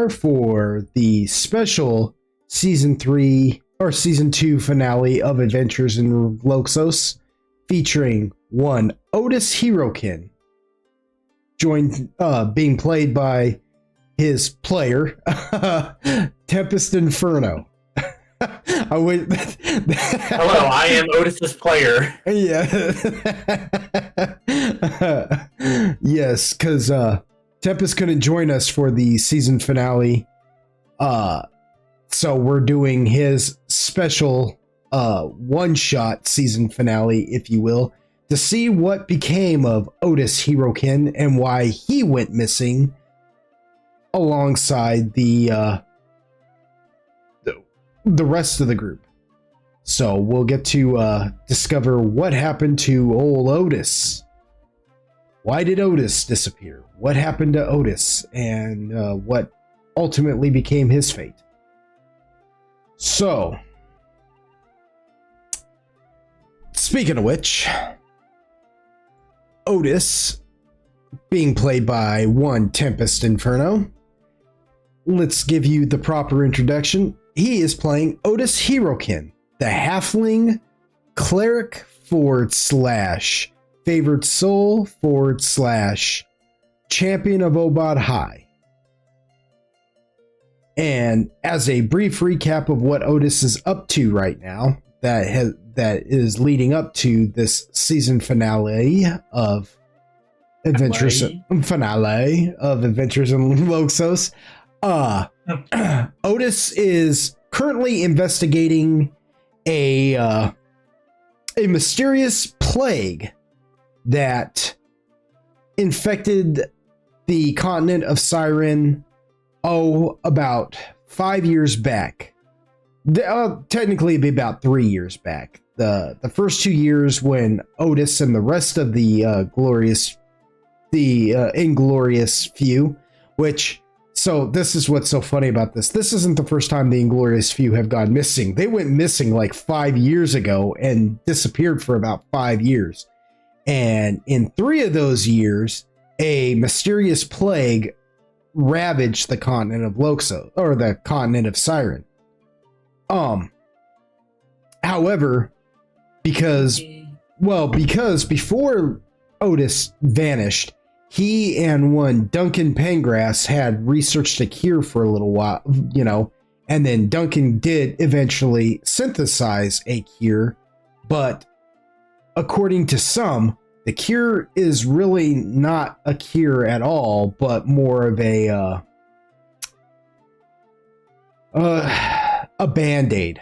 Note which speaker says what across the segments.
Speaker 1: are for the special season 3 or season 2 finale of Adventures in Loxos, featuring one Otis Herokin, being played by his player, Tempest Inferno.
Speaker 2: Hello, I am Otis's player.
Speaker 1: Yeah. Yes, because Tempest couldn't join us for the season finale. So we're doing his special one-shot season finale, if you will, to see what became of Otis Herokin and why he went missing alongside the rest of the group. So we'll get to discover what happened to old Otis. Why did Otis disappear? What happened to Otis? And what ultimately became his fate? So, speaking of which, Otis, being played by one Tempest Inferno, let's give you the proper introduction. He is playing Otis Herokin, the halfling cleric / favored soul / champion of Obad High. And as a brief recap of what Otis is up to right now, that is leading up to this season finale of Adventures in Loxos, Otis is currently investigating a mysterious plague that infected the continent of Siren about 5 years back. Technically it'd be about 3 years back. The first 2 years when Otis and the rest of the Inglorious few, so this is what's so funny about this. This isn't the first time the Inglorious few have gone missing. They went missing like 5 years ago and disappeared for about 5 years. And in 3 of those years, a mysterious plague ravaged the continent of Loxos, or the continent of Siren. However, because before Otis vanished, he and one Duncan Pengrass had researched a cure for a little while, and then Duncan did eventually synthesize a cure, but according to some, the cure is really not a cure at all, but more of a Band-Aid.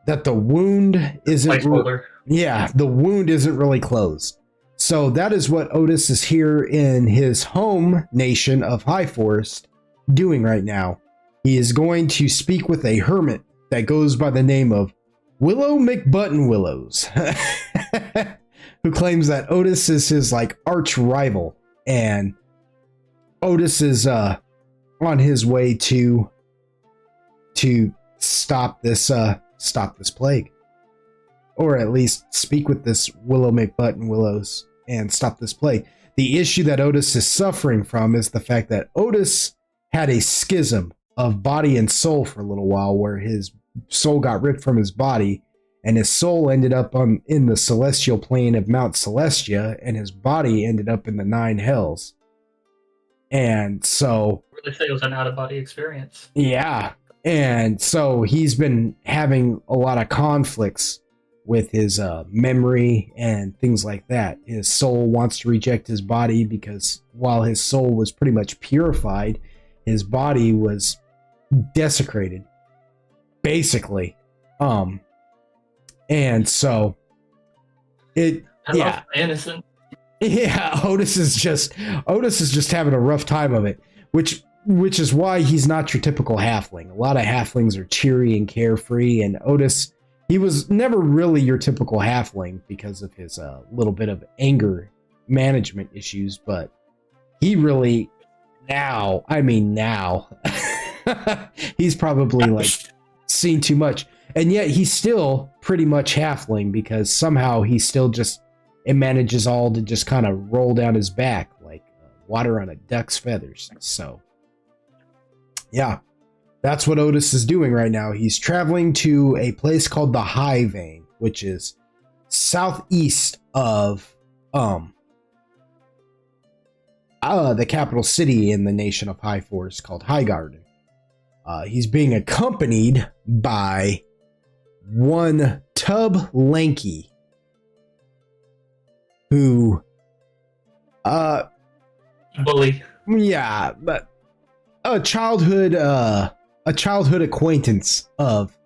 Speaker 1: That the wound isn't the wound isn't really closed. So that is what Otis is here in his home nation of High Forest doing right now. He is going to speak with a hermit that goes by the name of Willow McButtonwillows, who claims that Otis is his arch rival, and Otis is on his way to stop this plague, or at least speak with this Willow McButtonwillows and stop this plague. The issue that Otis is suffering from is the fact that Otis had a schism of body and soul for a little while, where his soul got ripped from his body, and his soul ended up in the celestial plane of Mount Celestia, and his body ended up in the 9 hells. And so,
Speaker 2: really say it was an out-of-body experience.
Speaker 1: Yeah. And so he's been having a lot of conflicts with his memory and things like that. His soul wants to reject his body because while his soul was pretty much purified, his body was desecrated, basically. And so
Speaker 2: innocent.
Speaker 1: Yeah, Otis is just having a rough time of it, which is why he's not your typical halfling. A lot of halflings are cheery and carefree, and Otis, he was never really your typical halfling because of his little bit of anger management issues, but he really now he's probably seen too much, and yet he's still pretty much halfling because somehow he still it manages all to just kind of roll down his back like water on a duck's feathers. So Yeah, that's what Otis is doing right now. He's traveling to a place called the High Vein, which is southeast of the capital city in the nation of High Forest called Highgarden. He's being accompanied by one Tub Lanky, who
Speaker 2: Bully.
Speaker 1: yeah, but a childhood acquaintance of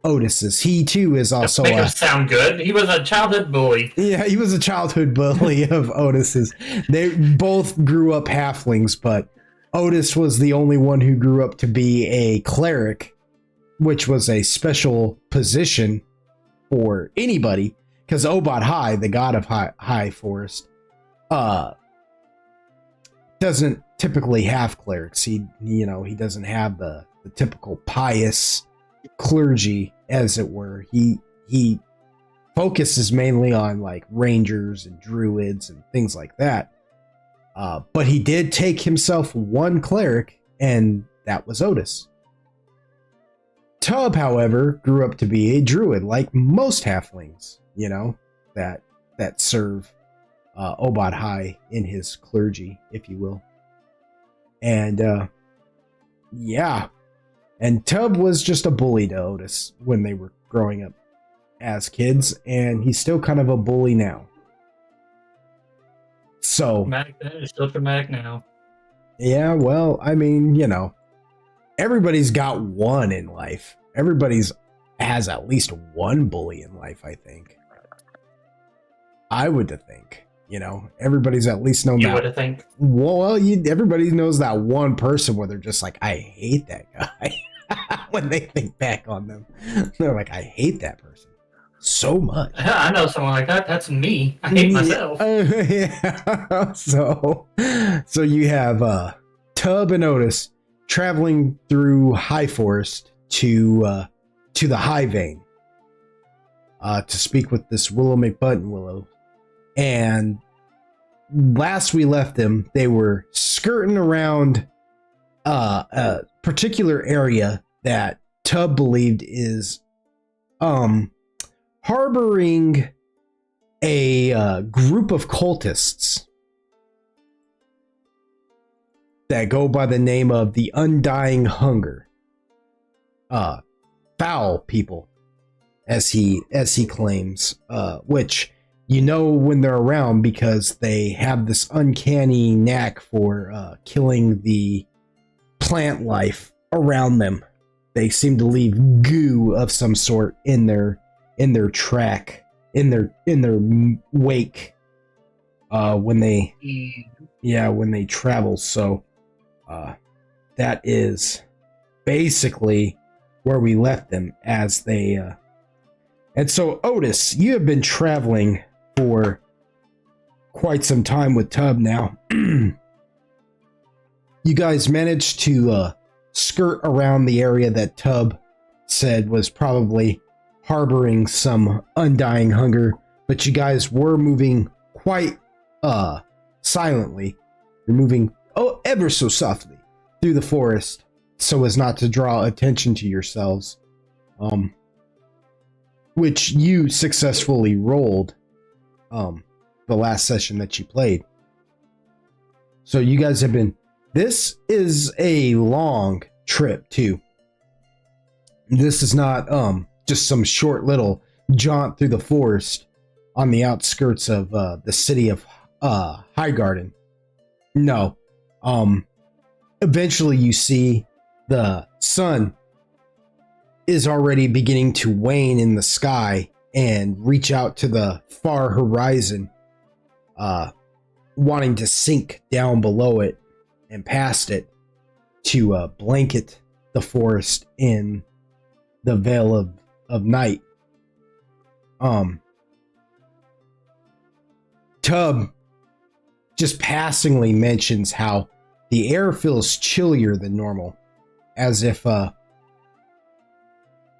Speaker 1: Otis's. He too is also
Speaker 2: Make him sound good. He was a childhood bully.
Speaker 1: Yeah, he was a childhood bully of Otis's. They both grew up halflings, but Otis was the only one who grew up to be a cleric, which was a special position for anybody, because Obot High, the god of High Forest, doesn't typically have clerics. He doesn't have the typical pious clergy, as it were. He focuses mainly on like rangers and druids and things like that. But he did take himself one cleric, and that was Otis. Tub, however, grew up to be a druid, like most halflings, that serve Obot High in his clergy, if you will. And yeah. And Tub was just a bully to Otis when they were growing up as kids, and he's still kind of a bully now. So,
Speaker 2: Dramatic then, it's still dramatic now.
Speaker 1: yeah, well, I mean, everybody's got one in life. Everybody's has at least one bully in life, I think. I would think, everybody's at least known that.
Speaker 2: You would think.
Speaker 1: Well, everybody knows that one person where they're just like, I hate that guy. When they think back on them, they're like, I hate that person so much.
Speaker 2: I know someone like that. That's me. I hate myself.
Speaker 1: Yeah. So you have Tub and Otis traveling through High Forest to the High Vein to speak with this Willow McButtonwillow. And last we left them, they were skirting around a particular area that Tub believed is harboring a group of cultists that go by the name of the Undying Hunger. Foul people, as he claims, which when they're around because they have this uncanny knack for killing the plant life around them. They seem to leave goo of some sort in their track, in their wake, when they travel. So that is basically where we left them as they and so Otis, you have been traveling for quite some time with Tub now. You guys managed to skirt around the area that Tub said was probably harboring some undying hunger, but you guys were moving quite silently. You're moving ever so softly through the forest so as not to draw attention to yourselves, which you successfully rolled the last session that you played. So you guys have been, this is a long trip too. This is not just some short little jaunt through the forest on the outskirts of the city of Highgarden. No. Eventually you see the sun is already beginning to wane in the sky and reach out to the far horizon, wanting to sink down below it and past it to blanket the forest in the veil of night. Tub just passingly mentions how the air feels chillier than normal, as if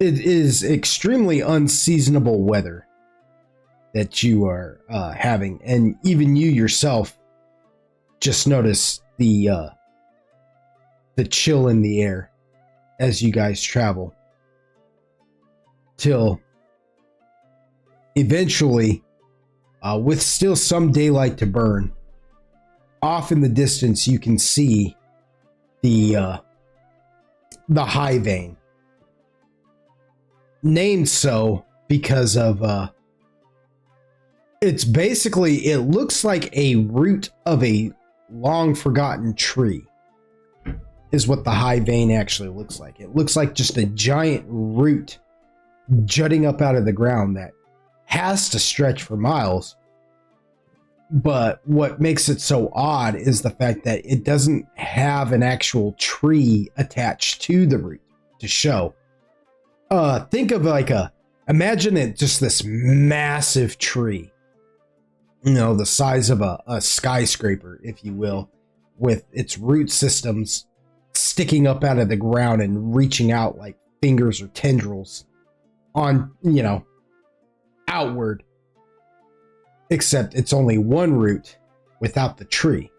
Speaker 1: it is extremely unseasonable weather that you are having, and even you yourself just notice the chill in the air. as you guys travel, till eventually, with still some daylight to burn, off in the distance you can see the high vein, named so because of it's basically, it looks like a root of a long forgotten tree is what the high vein actually looks like. It looks like just a giant root jutting up out of the ground that has to stretch for miles. But what makes it so odd is the fact that it doesn't have an actual tree attached to the root to show. Think of imagine it just this massive tree, the size of a skyscraper, if you will, with its root systems sticking up out of the ground and reaching out like fingers or tendrils on, outward. Except it's only one root without the tree.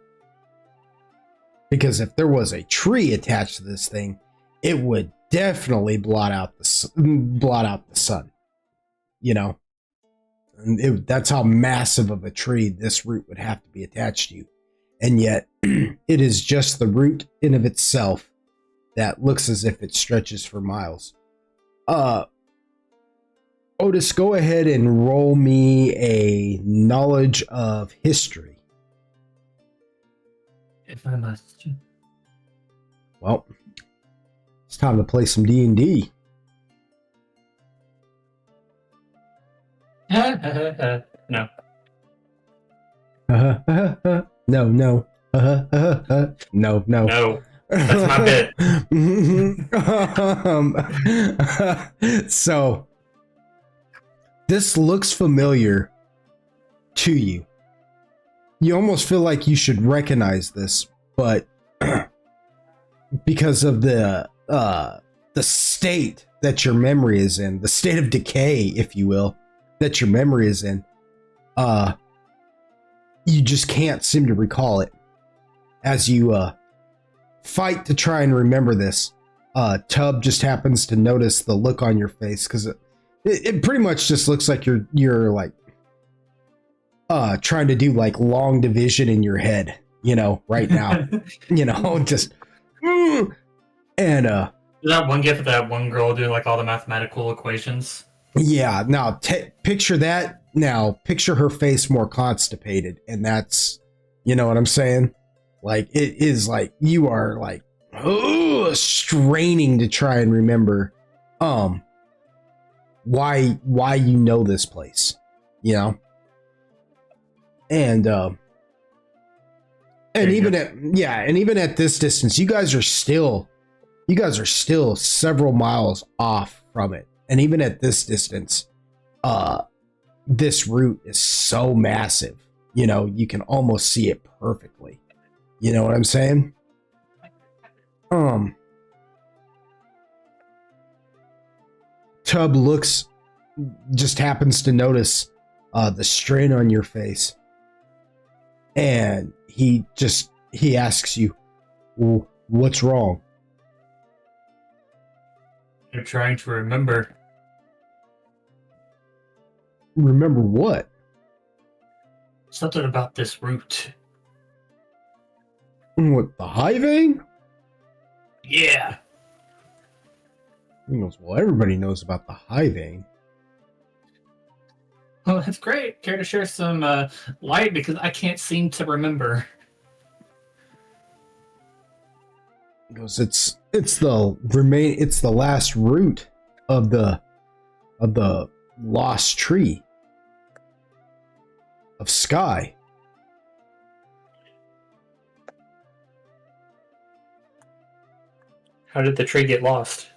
Speaker 1: Because if there was a tree attached to this thing, it would definitely blot out the sun. And that's how massive of a tree this root would have to be attached to. And yet, it is just the root in of itself that looks as if it stretches for miles. Otis, go ahead and roll me a knowledge of history.
Speaker 2: If I must.
Speaker 1: Well, it's time to play some D&D.
Speaker 2: No.
Speaker 1: No. No.
Speaker 2: No. That's my
Speaker 1: bit. So, this looks familiar to you. You almost feel like you should recognize this, but because of the state that your memory is in, the state of decay, if you will, that your memory is in, you just can't seem to recall it. As you fight to try and remember this, Tub just happens to notice the look on your face, because it pretty much just looks like you're like trying to do like long division in your head, right now. Just and
Speaker 2: that one gift of that one girl doing like all the mathematical equations.
Speaker 1: Yeah, now picture that. Now picture her face more constipated, and that's, what I'm saying? Like, it is like you are like straining to try and remember why you know this place, and even at this distance, you guys are still several miles off from it. And even at this distance, this root is so massive, you can almost see it perfectly. You know what I'm saying? Tub just happens to notice the strain on your face, and he asks you, well, what's wrong?
Speaker 2: You're trying to remember.
Speaker 1: Remember what?
Speaker 2: Something about this root.
Speaker 1: What, the high vein?
Speaker 2: Yeah.
Speaker 1: He goes, well, everybody knows about the high vein.
Speaker 2: Well, that's great. Care to share some light, because I can't seem to remember.
Speaker 1: He goes, it's the last root of the lost tree of Sky.
Speaker 2: How did the tree get lost?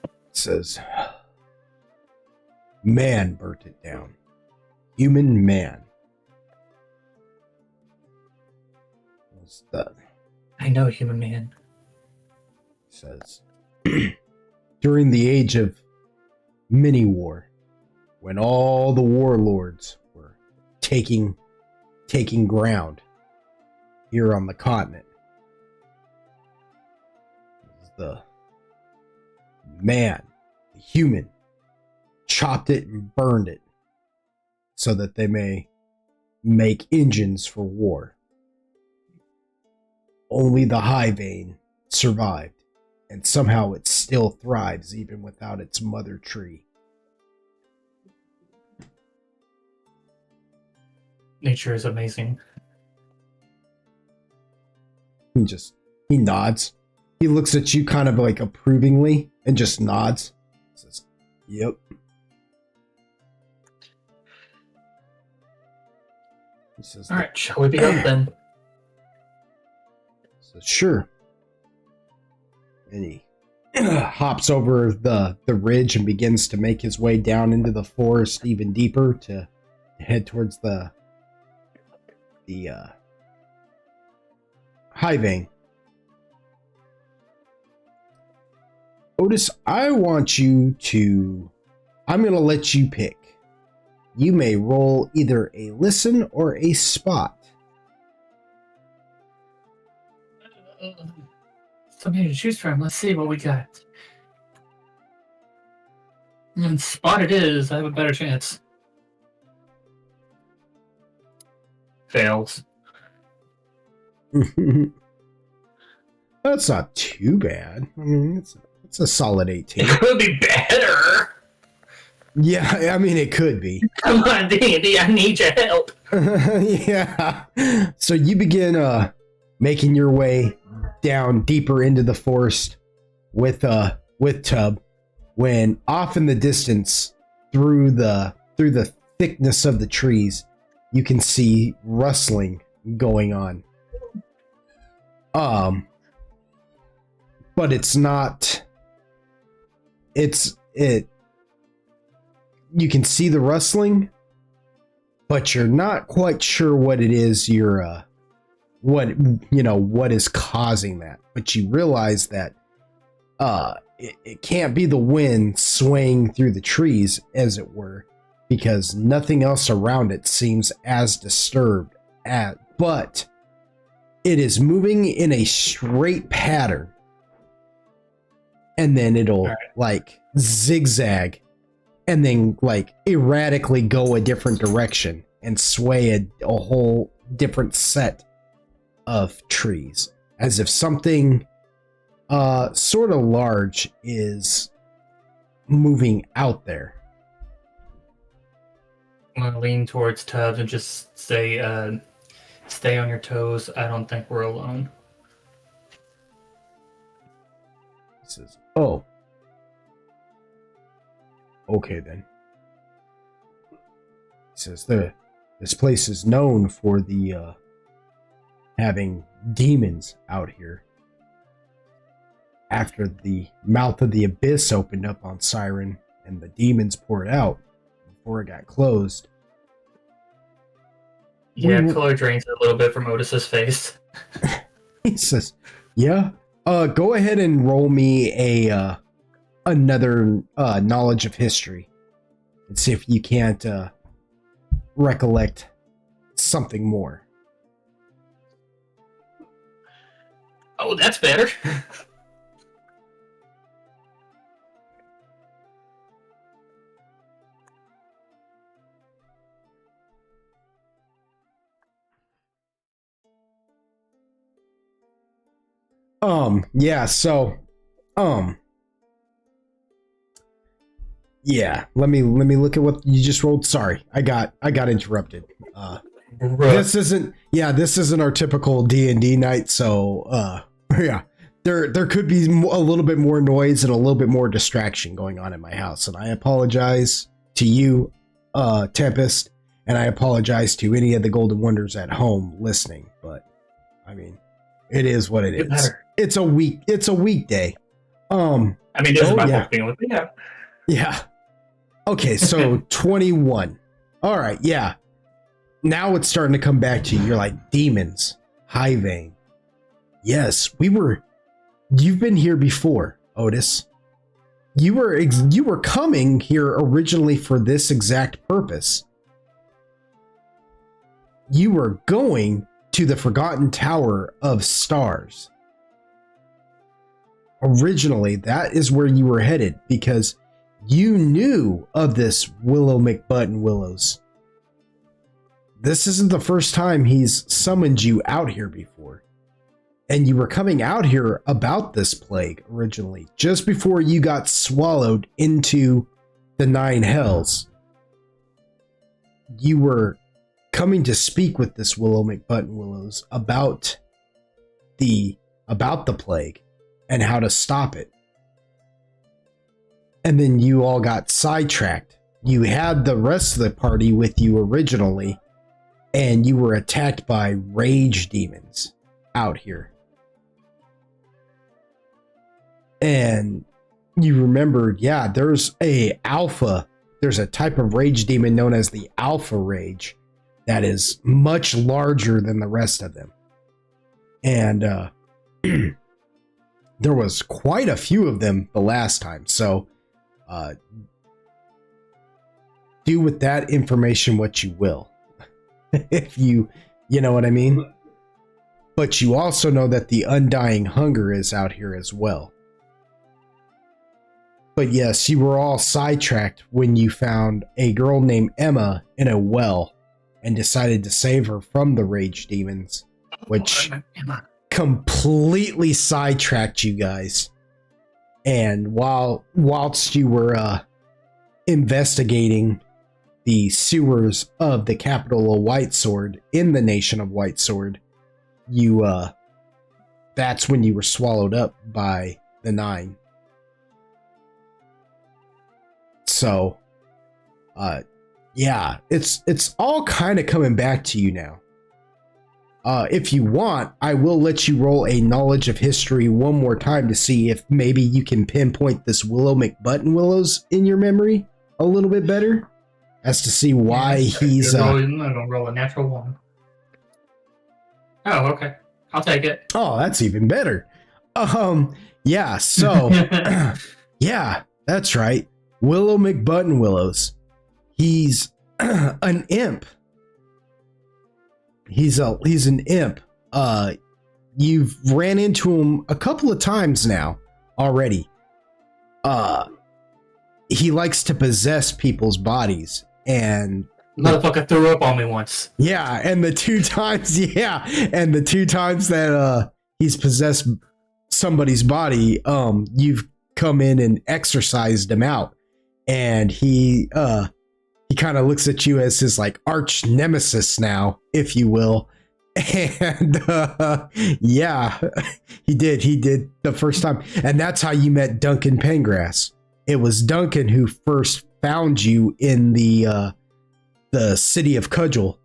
Speaker 1: It says, man burnt it down. Human man.
Speaker 2: I know, human man.
Speaker 1: Says, during the age of mini war, when all the warlords were taking ground here on the continent, the man, the human, chopped it and burned it so that they may make engines for war. Only the high vein survived, and somehow it still thrives even without its mother tree.
Speaker 2: Nature is amazing.
Speaker 1: He nods. He looks at you kind of like approvingly and just nods. Says, "Yep." He says,
Speaker 2: "All right, shall we be up then?"
Speaker 1: Says, "Sure." And he hops over the ridge and begins to make his way down into the forest even deeper to head towards the high vein. Otis, I'm going to let you pick. You may roll either a listen or a spot.
Speaker 2: So many to choose from. Let's see what we got. And spot it is. I have a better chance. Fails.
Speaker 1: That's not too bad. I mean, it's a solid 18.
Speaker 2: It could be better.
Speaker 1: Yeah, I mean, it could be.
Speaker 2: Come on, D&D, I need your help.
Speaker 1: Yeah. So you begin making your way down deeper into the forest with Tub, when off in the distance through the thickness of the trees, you can see rustling going on. But it's not. You can see the rustling, but you're not quite sure what it is. What is causing that. But you realize that it can't be the wind swaying through the trees, as it were, because nothing else around it seems as disturbed. But it is moving in a straight pattern, and then it'll like zigzag and then like erratically go a different direction and sway a whole different set of trees, as if something sort of large is moving out there.
Speaker 2: I'm going to lean towards Tubbs and just say, stay on your toes. I don't think we're alone.
Speaker 1: He says, "Oh. Okay, then." He says, this place is known for the having demons out here. After the mouth of the abyss opened up on Siren and the demons poured out before it got closed.
Speaker 2: Yeah, color drains a little bit from Otis's face.
Speaker 1: He says, "Yeah, go ahead and roll me another knowledge of history and see if you can't recollect something more."
Speaker 2: Oh, that's better.
Speaker 1: Yeah, so yeah, let me look at what you just rolled. Sorry, I got interrupted. This isn't our typical D&D night, so yeah, there could be a little bit more noise and a little bit more distraction going on in my house, and I apologize to you, Tempest, and I apologize to any of the Golden Wonders at home listening, but I mean, it is what it is.
Speaker 2: Better.
Speaker 1: It's a weekday.
Speaker 2: I mean, this is my fault being with me. Yeah.
Speaker 1: Yeah. Okay, so 21. All right, yeah. Now it's starting to come back to you. You're like, demons, high vein. Yes, you've been here before, Otis. You were coming here originally for this exact purpose. You were going to the Forgotten Tower of Stars. originally that is where you were headed because you knew of this Willow McButton Willows. This isn't the first time he's summoned you out here before. And you were coming out here about this plague originally, just before you got swallowed into the 9 hells. You were coming to speak with this Willow McButton Willows about the plague and how to stop it. And then you all got sidetracked. You had the rest of the party with you originally, and you were attacked by rage demons out here. And you remembered, yeah, there's a type of rage demon known as the alpha rage that is much larger than the rest of them. And there was quite a few of them the last time. So do with that information what you will. If you know what I mean? But you also know that the undying hunger is out here as well. But yes, you were all sidetracked when you found a girl named Emma in a well and decided to save her from the rage demons, which completely sidetracked you guys. And whilst you were investigating the sewers of the capital of Whitesword in the nation of Whitesword, that's when you were swallowed up by the 9. So, yeah, it's all kind of coming back to you now. If you want, I will let you roll a knowledge of history one more time to see if maybe you can pinpoint this Willow McButton Willows in your memory a little bit better, as to see why he's.
Speaker 2: I'm gonna roll a natural 1. Oh, okay, I'll take it.
Speaker 1: Oh, that's even better. Yeah. So, yeah, that's right. Willow McButton Willows. He's an imp. He's an imp. You've ran into him a couple of times now already. He likes to possess people's bodies, and
Speaker 2: motherfucker threw up on me once.
Speaker 1: Yeah, and the 2 times, that he's possessed somebody's body, you've come in and exorcised him out. And he kind of looks at you as his like arch nemesis now, if you will. And yeah, he did the first time. And that's how you met Duncan Pengrass. It was Duncan who first found you in the city of Cudgel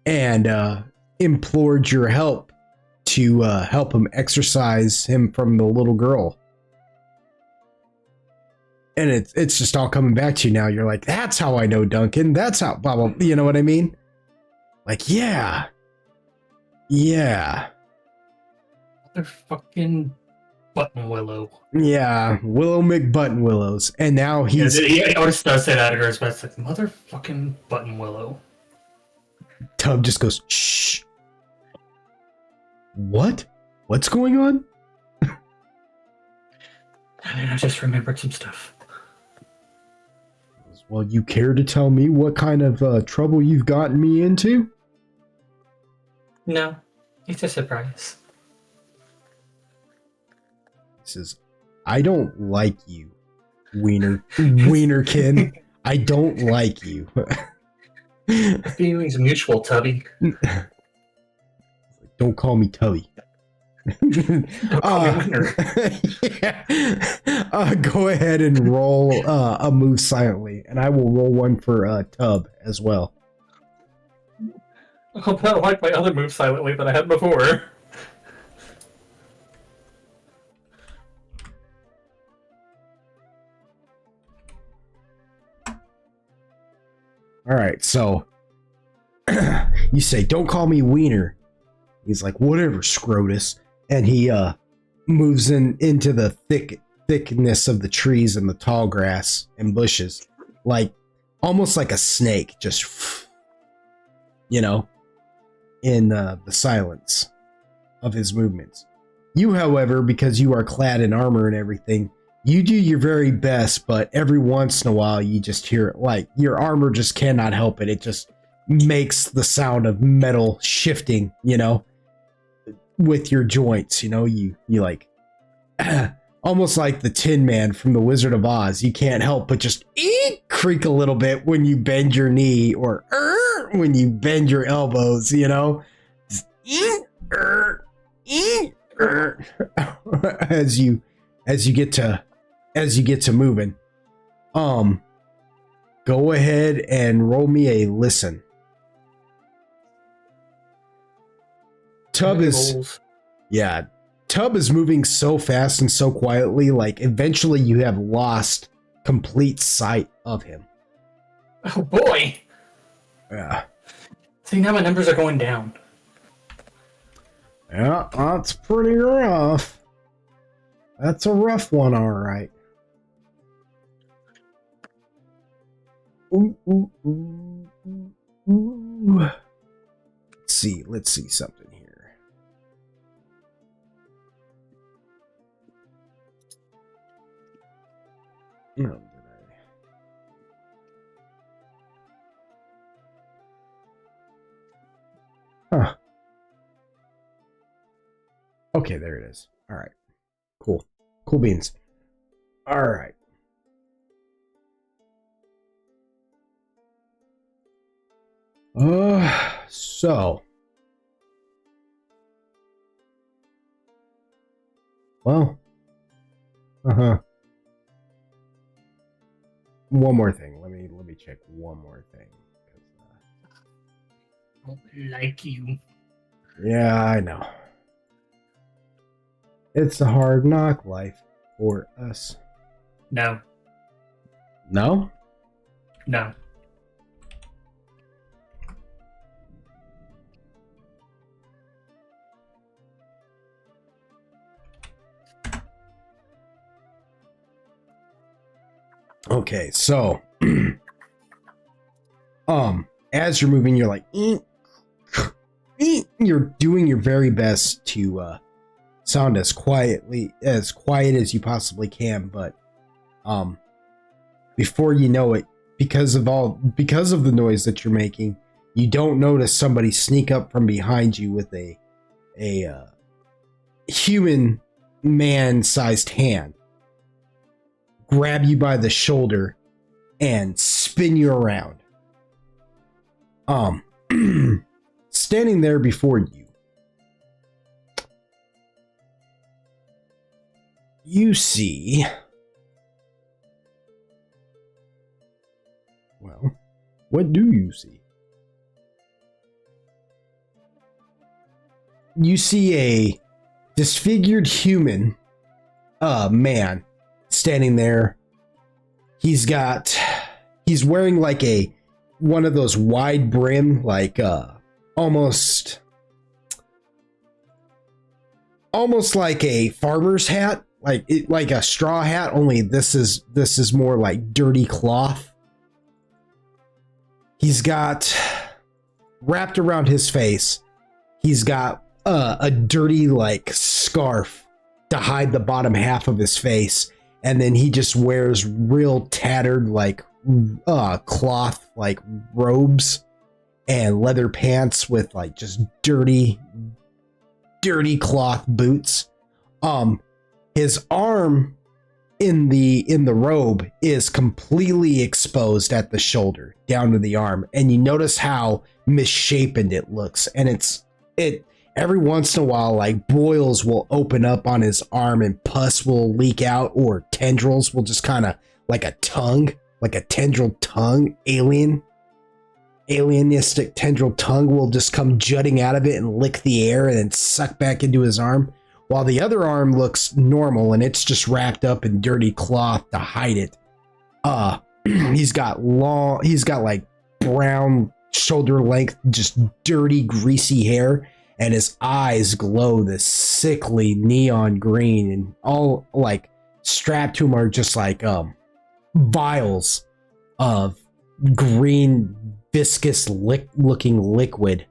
Speaker 1: and implored your help to help him exorcise him from the little girl. And it's just all coming back to you now. You're like, that's how I know Duncan. That's how, blah, blah, you know what I mean? Like, yeah.
Speaker 2: Motherfucking Button Willow.
Speaker 1: Yeah, Willow McButton Willows. And now he's...
Speaker 2: Yeah, Otis does say that at her, but it's like, motherfucking Button Willow.
Speaker 1: Tub just goes, shh. What? What's going on?
Speaker 2: I just remembered some stuff.
Speaker 1: Well, you care to tell me what kind of trouble you've gotten me into?
Speaker 2: No, it's a surprise.
Speaker 1: He says, I don't like you, Wienerkin. I don't like you.
Speaker 2: Feelings mutual, Tubby.
Speaker 1: Don't call me Tubby.
Speaker 2: Don't call me Wiener.
Speaker 1: Yeah. Go ahead and roll a move silently, and I will roll one for Tub as well.
Speaker 2: I don't like my other move silently that I had before.
Speaker 1: All right, so you say, "Don't call me Wiener." He's like, "Whatever, Scrotus," and he moves into the thickness of the trees and the tall grass and bushes, like almost like a snake, just in the silence of his movements. You, however, because you are clad in armor and everything, you do your very best, but every once in a while you just hear it, like your armor just cannot help it. It just makes the sound of metal shifting, with your joints. You like almost like the Tin Man from the Wizard of Oz. You can't help but just creak a little bit when you bend your knee or when you bend your elbows. Just, as you get to moving. Go ahead and roll me a listen. Tub is moving so fast and so quietly, like eventually you have lost complete sight of him.
Speaker 2: Oh boy.
Speaker 1: Yeah.
Speaker 2: See, now my numbers are going down.
Speaker 1: Yeah, that's pretty rough. That's a rough one, all right. Ooh, ooh, ooh, ooh, ooh. Let's see something here. No, did I? Huh. Okay, there it is. All right. Cool. Cool beans. All right. So. Well. One more thing. Let me check one more thing.
Speaker 2: I don't like you.
Speaker 1: Yeah, I know. It's a hard knock life for us.
Speaker 2: No.
Speaker 1: No?
Speaker 2: No.
Speaker 1: Okay, so as you're moving, you're like you're doing your very best to sound as quiet as you possibly can, but before you know it, because of the noise that you're making, you don't notice somebody sneak up from behind you with a human man-sized hand, grab you by the shoulder and spin you around. Standing there before you, you see, well, what do you see? You see a disfigured human man standing there. He's wearing like one of those wide brim, like almost like a farmer's hat, like a straw hat, only this is more like dirty cloth. He's got, wrapped around his face, he's got a dirty like scarf to hide the bottom half of his face, and then he just wears real tattered like cloth like robes and leather pants with like just dirty cloth boots. His arm in the robe is completely exposed at the shoulder down to the arm, and you notice how misshapen it looks, and it every once in a while, like boils will open up on his arm and pus will leak out, or tendrils will just kind of like a tendril tongue, alienistic tendril tongue will just come jutting out of it and lick the air and then suck back into his arm, while the other arm looks normal and it's just wrapped up in dirty cloth to hide it. He's got like brown shoulder length, just dirty, greasy hair, and his eyes glow this sickly neon green, and all like strapped to him are just like vials of green viscous looking liquid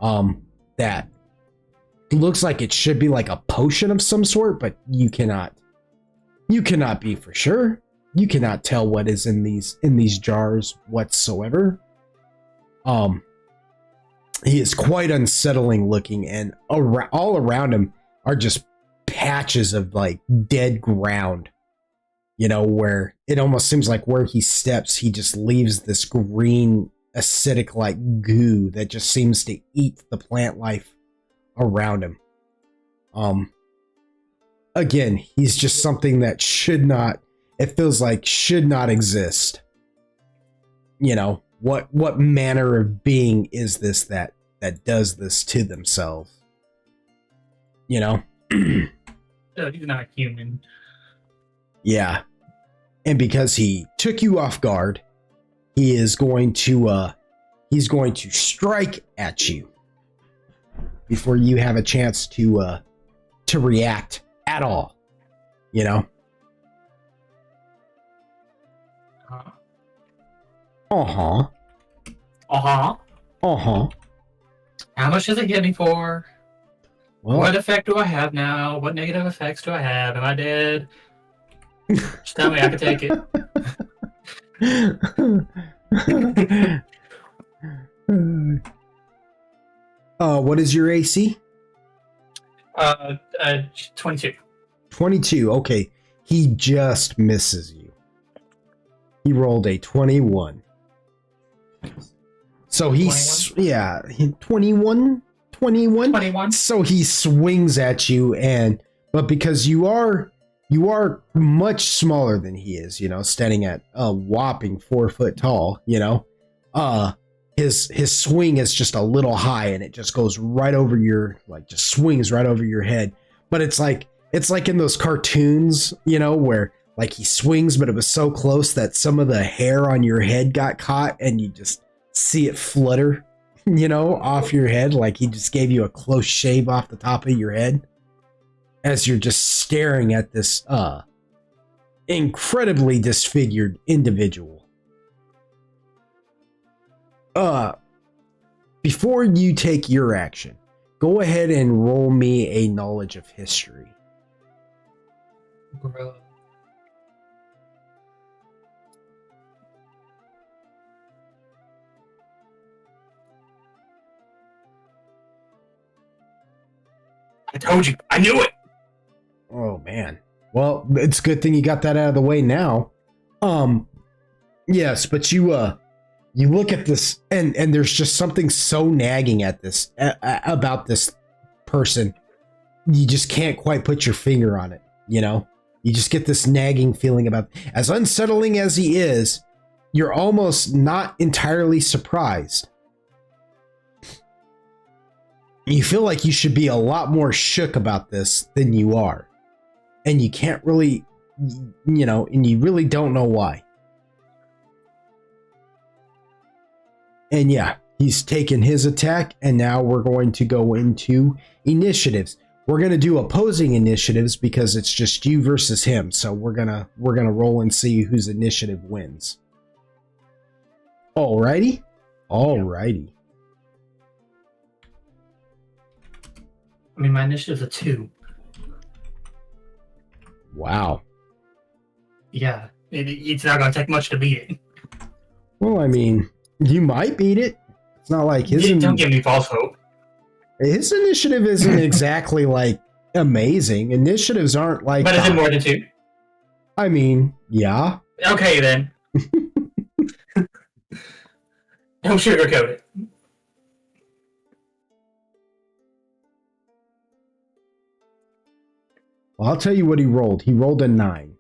Speaker 1: that looks like it should be like a potion of some sort, but you cannot be for sure. You cannot tell what is in these jars whatsoever. He is quite unsettling looking, and all around him are just patches of like dead ground, where it almost seems like where he steps, he just leaves this green acidic like goo that just seems to eat the plant life around him. Again, he's just something that should not exist. What manner of being is this that does this to themselves?
Speaker 2: He's not human.
Speaker 1: Yeah. And because he took you off guard, he's going to strike at you before you have a chance to react at all. Uh-huh.
Speaker 2: How much does it get me for?
Speaker 1: Well,
Speaker 2: what effect do I have now? What negative effects do I have? Am I dead? Just tell me, I can take it.
Speaker 1: What is your AC?
Speaker 2: 22.
Speaker 1: 22. Okay. He just misses you. He rolled a 21. So he's 21. So he swings at you, but because you are much smaller than he is, standing at a whopping 4 foot tall, his swing is just a little high, and it just goes right over just swings right over your head. But it's like in those cartoons, where like he swings, but it was so close that some of the hair on your head got caught, and you just see it flutter, off your head, like he just gave you a close shave off the top of your head as you're just staring at this incredibly disfigured individual. Before you take your action, go ahead and roll me a knowledge of history.
Speaker 2: Bro. I told you. I knew it.
Speaker 1: Oh man. Well, it's a good thing you got that out of the way now. Yes, but you look at this, and there's just something so nagging at this about this person. You just can't quite put your finger on it. You just get this nagging feeling about, as unsettling as he is, you're almost not entirely surprised. You feel like you should be a lot more shook about this than you are. And you can't really, and you really don't know why. And yeah, he's taken his attack, and now we're going to go into initiatives. We're going to do opposing initiatives because it's just you versus him. So we're going to roll and see whose initiative wins. Alrighty? Alrighty.
Speaker 2: I mean, my initiative's a 2.
Speaker 1: Wow.
Speaker 2: Yeah, it's not going to take much to beat it.
Speaker 1: Well, I mean, you might beat it. It's not like his...
Speaker 2: Don't give me false hope.
Speaker 1: His initiative isn't exactly, like, amazing. Initiatives aren't like...
Speaker 2: But is it more than 2?
Speaker 1: I mean, yeah.
Speaker 2: Okay, then. Don't sugarcoat it.
Speaker 1: Well, I'll tell you what he rolled. He rolled a 9.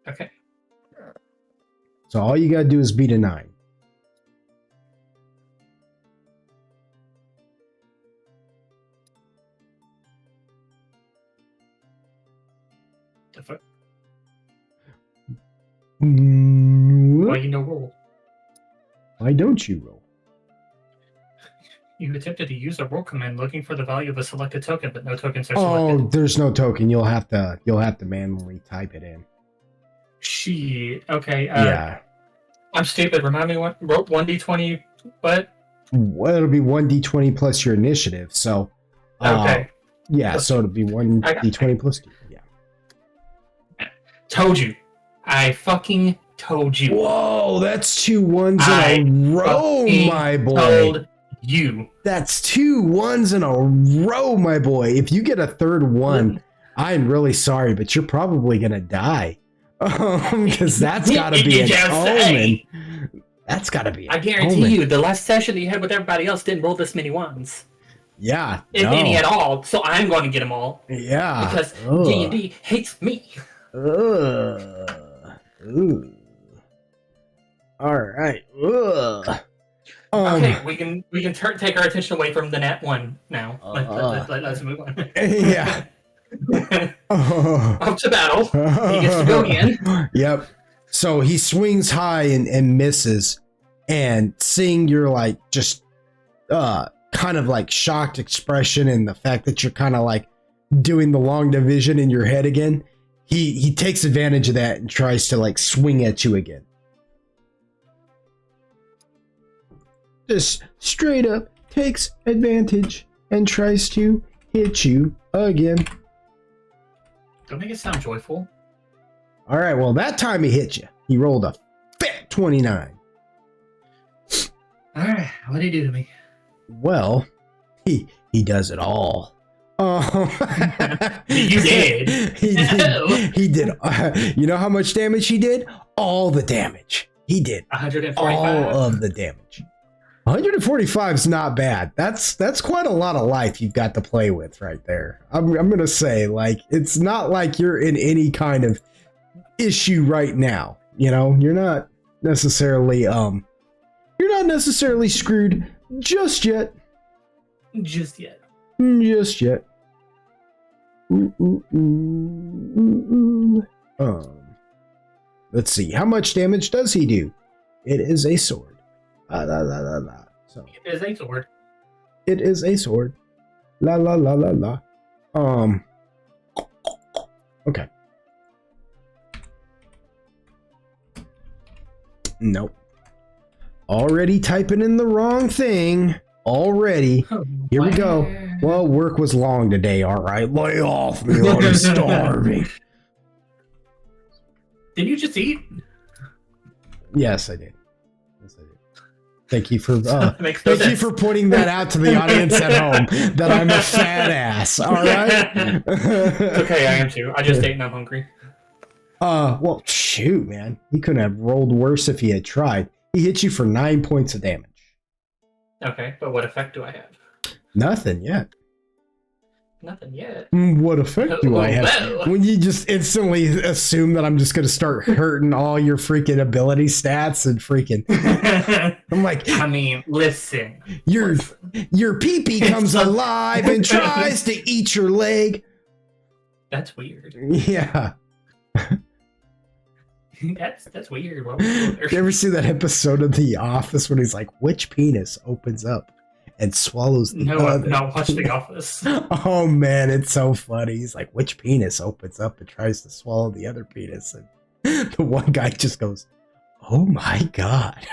Speaker 2: Okay.
Speaker 1: So all you gotta do is beat a 9.
Speaker 2: The fuck?
Speaker 1: What?
Speaker 2: Why you no roll?
Speaker 1: Why don't you roll?
Speaker 2: You attempted to use a roll command looking for the value of a selected token, but no tokens are
Speaker 1: Oh,
Speaker 2: selected.
Speaker 1: there's no token. You'll have to manually type it in.
Speaker 2: Shit. Okay.
Speaker 1: Yeah.
Speaker 2: I'm stupid. Remind me what 1d20. What?
Speaker 1: Well, it'll be 1d20 plus your initiative. So
Speaker 2: Okay.
Speaker 1: Yeah, so it'll be 1d20 plus 2. Yeah.
Speaker 2: Told you. I fucking told you.
Speaker 1: Whoa, that's 2 ones in a row, my boy.
Speaker 2: Told you.
Speaker 1: That's 2 ones in a row, my boy. If you get a third one, I'm really sorry, but you're probably gonna die. Because that's gotta be an omen. That's gotta be.
Speaker 2: I guarantee you, the last session that you had with everybody else didn't roll this many ones.
Speaker 1: Yeah,
Speaker 2: if any at all. So I'm going to get them all.
Speaker 1: Yeah,
Speaker 2: because D&D hates me.
Speaker 1: Ooh. All right.
Speaker 2: Okay, we can take our attention away from the nat one now. Let's move on.
Speaker 1: Yeah.
Speaker 2: Up to battle. He gets to go again.
Speaker 1: Yep. So he swings high and misses, and seeing your like just kind of like shocked expression and the fact that you're kind of like doing the long division in your head again, he takes advantage of that and tries to like swing at you again. Just straight up takes advantage and tries to hit you again.
Speaker 2: Don't make it sound joyful.
Speaker 1: All right, well, that time he hit you. He rolled a fat 29.
Speaker 2: All right, what did he do to me?
Speaker 1: Well, he does it all.
Speaker 2: You did.
Speaker 1: He did. You know how much damage he did? All the damage. He did
Speaker 2: 145.
Speaker 1: all of the damage. 145 is not bad. That's quite a lot of life you've got to play with right there. I'm gonna say, like, it's not like you're in any kind of issue right now. You know, you're not necessarily screwed just yet.
Speaker 2: Just yet.
Speaker 1: Just yet. Let's see. How much damage does he do? It is a sword. So
Speaker 2: it is a sword.
Speaker 1: It is a sword. La la la la la. Okay. Nope. Already typing in the wrong thing. Already. Here we go. Well, work was long today, alright. Lay off me, I'm starving.
Speaker 2: Did you just eat?
Speaker 1: Yes, I did. Thank you for
Speaker 2: thank you
Speaker 1: for pointing that out to the audience at home, that I'm a fat ass. All right.
Speaker 2: It's okay, I am too. I just ate and I'm hungry.
Speaker 1: Well, shoot, man. He couldn't have rolled worse if he had tried. He hit you for 9 points of damage.
Speaker 2: Okay, but what effect do I have?
Speaker 1: Nothing yet.
Speaker 2: Nothing yet.
Speaker 1: What effect do I have? When you just instantly assume that I'm just going to start hurting all your freaking ability stats and freaking... I'm like...
Speaker 2: I mean, listen.
Speaker 1: Your pee-pee comes alive and tries to eat your leg.
Speaker 2: That's weird.
Speaker 1: Yeah.
Speaker 2: That's weird. What was
Speaker 1: you ever see that episode of The Office when he's like, which penis opens up and swallows the other?
Speaker 2: No, watch The Office.
Speaker 1: Oh man, it's so funny. He's like, which penis opens up and tries to swallow the other penis? And the one guy just goes, oh my God.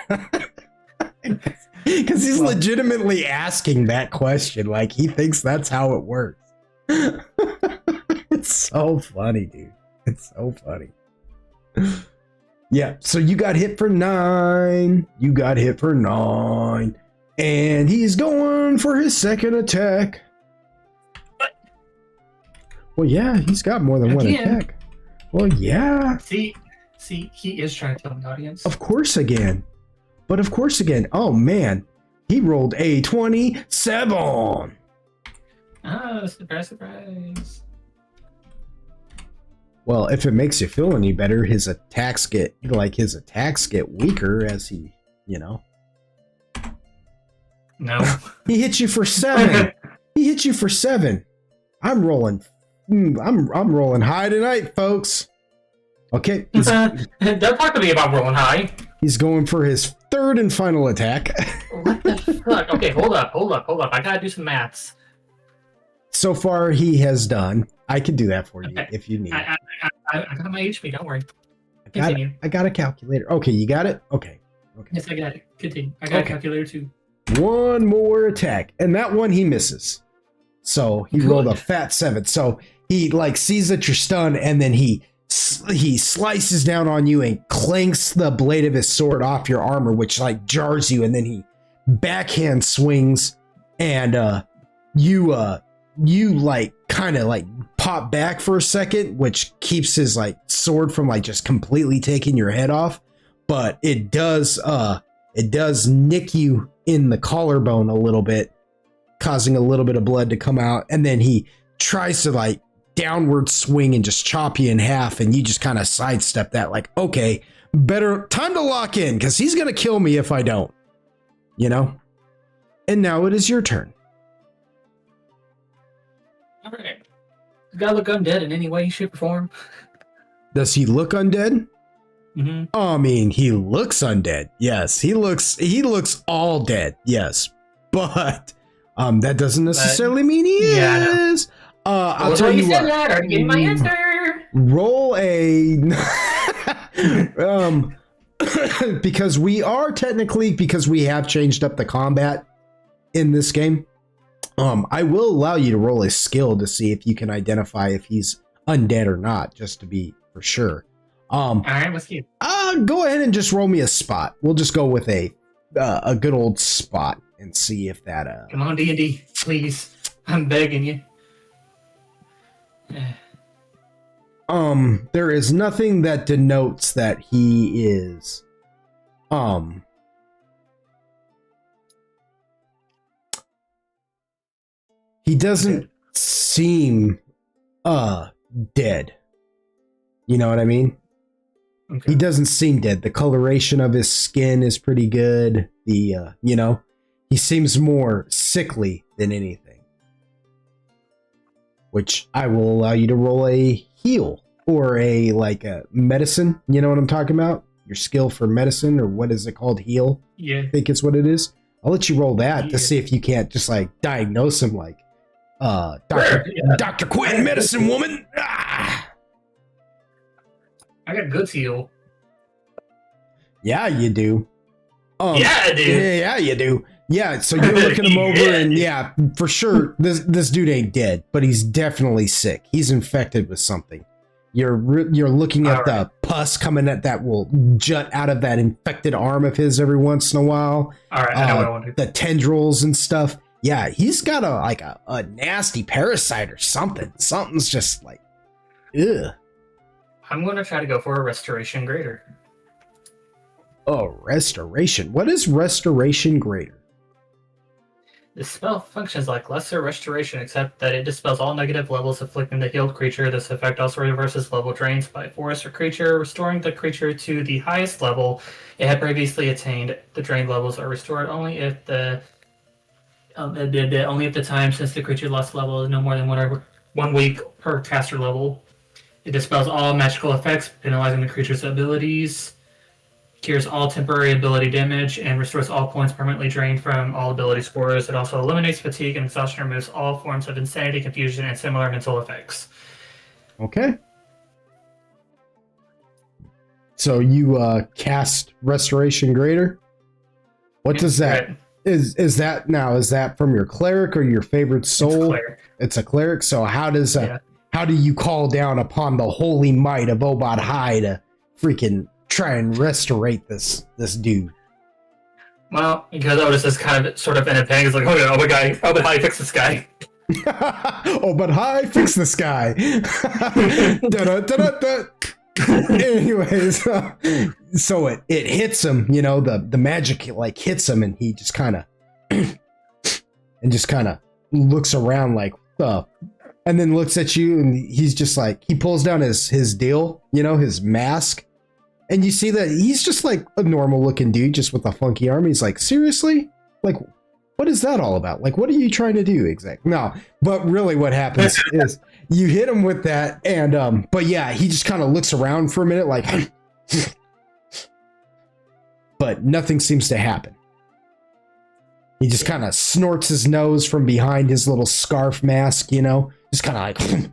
Speaker 1: Because he's legitimately asking that question. Like, he thinks that's how it works. It's so funny, dude. It's so funny. Yeah, so you got hit for 9. You got hit for 9. And he's going for his second attack.
Speaker 2: What?
Speaker 1: Well, yeah, he's got more than one attack. Well, yeah.
Speaker 2: See, he is trying to tell the audience.
Speaker 1: Of course again. But of course again. Oh, man. He rolled a 27.
Speaker 2: Oh, surprise.
Speaker 1: Well, if it makes you feel any better, his attacks get weaker as he, you know.
Speaker 2: No.
Speaker 1: He hit you for 7. He hit you for 7. I'm rolling high tonight, folks. Okay.
Speaker 2: Don't talk to me about rolling high.
Speaker 1: He's going for his third and final attack.
Speaker 2: What the fuck? Okay, hold up. I gotta do some maths.
Speaker 1: So far, he has done. I can do that for you if you need.
Speaker 2: I got my HP. Don't worry.
Speaker 1: I got a calculator. Okay, you got it? Okay.
Speaker 2: Yes, I got it. Continue. I got a calculator too.
Speaker 1: One more attack. And that one he misses. So he rolled a fat 7. So he like sees that you're stunned, and then he slices down on you and clanks the blade of his sword off your armor, which like jars you, and then he backhand swings, and you like kind of like pop back for a second, which keeps his like sword from like just completely taking your head off, but it does nick you in the collarbone a little bit, causing a little bit of blood to come out, and then he tries to like downward swing and just chop you in half, and you just kind of sidestep that, like, okay, better time to lock in because he's gonna kill me if I don't, you know. And now it is your turn.
Speaker 2: All right. Does the guy look undead in any way, shape, or form?
Speaker 1: Does he look undead?
Speaker 2: Mm-hmm.
Speaker 1: I mean, he looks undead. Yes, he looks all dead. Yes, but that doesn't necessarily mean he is. I'll tell you what.
Speaker 2: That, already getting my answer.
Speaker 1: Roll a because we have changed up the combat in this game. I will allow you to roll a skill to see if you can identify if he's undead or not, just to be for sure.
Speaker 2: All right, let's keep.
Speaker 1: Go ahead and just roll me a spot. We'll just go with a good old spot and see if that.
Speaker 2: Come on, D&D, please. I'm begging you.
Speaker 1: There is nothing that denotes that he is. He doesn't seem dead. You know what I mean? Okay. He doesn't seem dead. The coloration of his skin is pretty good. He seems more sickly than anything. Which I will allow you to roll a heal or a medicine. You know what I'm talking about? Your skill for medicine, or what is it called? Heal?
Speaker 2: Yeah.
Speaker 1: I think it's what it is. I'll let you roll that to see if you can't just like diagnose him like Dr. Quinn, medicine woman. Ah!
Speaker 2: I got good heal.
Speaker 1: Yeah, you do.
Speaker 2: Yeah, I do.
Speaker 1: Yeah, you do. Yeah, so you're looking him over, and yeah, for sure, this dude ain't dead, but he's definitely sick. He's infected with something. You're looking at the pus coming at that will jut out of that infected arm of his every once in a while.
Speaker 2: All right, I know what I want to do.
Speaker 1: The tendrils and stuff. Yeah, he's got a nasty parasite or something. Something's just like, ugh.
Speaker 2: I'm going to try to go for a restoration greater.
Speaker 1: Oh, restoration. What is restoration greater?
Speaker 2: This spell functions like lesser restoration, except that it dispels all negative levels afflicting the healed creature. This effect also reverses level drains by forest or creature, restoring the creature to the highest level it had previously attained. The drained levels are restored only if the time since the creature lost level is no more than 1 week per caster level. It dispels all magical effects, penalizing the creature's abilities, cures all temporary ability damage, and restores all points permanently drained from all ability scores. It also eliminates fatigue and exhaustion, removes all forms of insanity, confusion, and similar mental effects.
Speaker 1: Okay. So you cast Restoration Greater? What does that... Right. Is that from your cleric or your favorite soul? It's a cleric. So how do you call down upon the holy might of Obad High to freaking try and restorate this dude?
Speaker 2: Well, because Otis is kind of sort of in a panic. It's like, oh but High, fix this guy.
Speaker 1: Oh, but High, fix this guy. Anyways, so it hits him, the magic like hits him, and he just kind of looks around like, and then looks at you, and he's just like, he pulls down his deal, his mask, and you see that he's just like a normal looking dude just with a funky arm. He's like, seriously? Like, what is that all about? Like, what are you trying to do exactly? No, but really what happens is you hit him with that, and but yeah, he just kind of looks around for a minute like but nothing seems to happen. He just kind of snorts his nose from behind his little scarf mask, just kind of like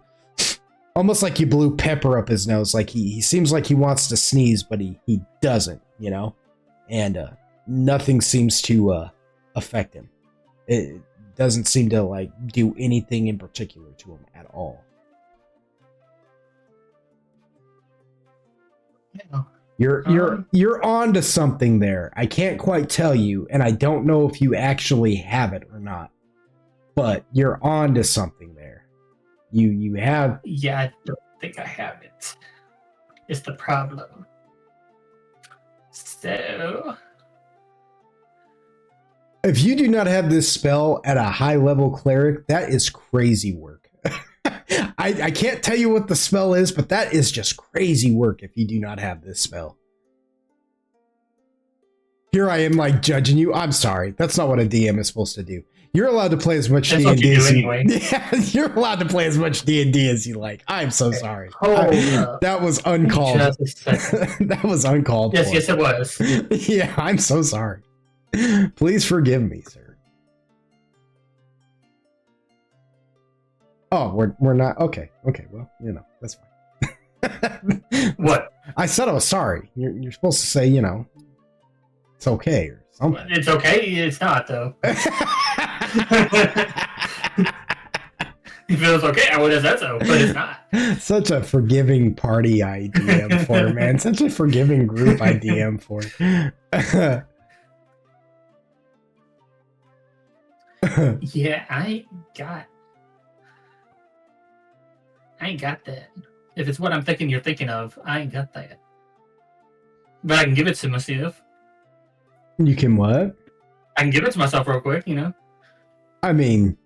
Speaker 1: almost like you blew pepper up his nose. Like he seems like he wants to sneeze, but he doesn't, and nothing seems to affect him. doesn't seem to like do anything in particular to him at all.
Speaker 2: Yeah.
Speaker 1: You're on to something there. I can't quite tell you, and I don't know if you actually have it or not. But you're on to something there. You have.
Speaker 2: Yeah, I don't think I have it. It's the problem. So,
Speaker 1: If you do not have this spell at a high level cleric, that is crazy work. I can't tell you what the spell is, but that is just crazy work if you do not have this spell. Here I am like judging you. I'm sorry. That's not what a DM is supposed to do. You're allowed to play as much D&D as you
Speaker 2: anyway.
Speaker 1: Yeah, you're allowed to play as much D&D as you like. I'm so sorry. That was uncalled. That was uncalled for.
Speaker 2: Yes, it was.
Speaker 1: Yeah, I'm so sorry. Please forgive me, sir. Oh, we're not okay. Okay, well, you know, that's fine.
Speaker 2: What?
Speaker 1: I said I was sorry. You're supposed to say, you know, it's okay or something.
Speaker 2: It's okay. It's not though. If it was okay, I would have said so, but it's not.
Speaker 1: Such a forgiving party I DM for, man. Such a forgiving group I DM for.
Speaker 2: Yeah, I ain't got that. If it's what I'm thinking you're thinking of, I ain't got that. But I can give it to myself.
Speaker 1: You can what?
Speaker 2: I can give it to myself real quick, you know?
Speaker 1: I mean,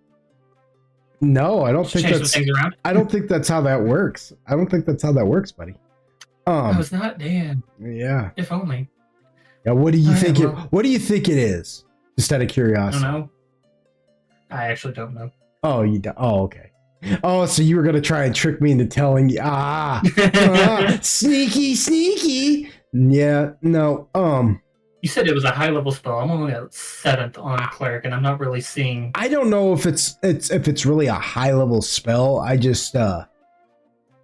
Speaker 1: no, I don't think
Speaker 2: Change
Speaker 1: that's.
Speaker 2: some things around.
Speaker 1: I don't think that's how that works. I don't think that's how that works, buddy.
Speaker 2: I was not, Dan.
Speaker 1: Yeah.
Speaker 2: If only.
Speaker 1: Yeah. What do you think
Speaker 2: well.
Speaker 1: What do you think it is? Just out of
Speaker 2: I
Speaker 1: curiosity.
Speaker 2: don't know. I actually don't know.
Speaker 1: Oh, you don't. Oh, okay. Oh, so you were gonna try and trick me into telling you? Sneaky. Yeah. No.
Speaker 2: You said it was a high level spell. I'm only at 7th on cleric, and I'm not really seeing.
Speaker 1: I don't know if it's really a high level spell. I just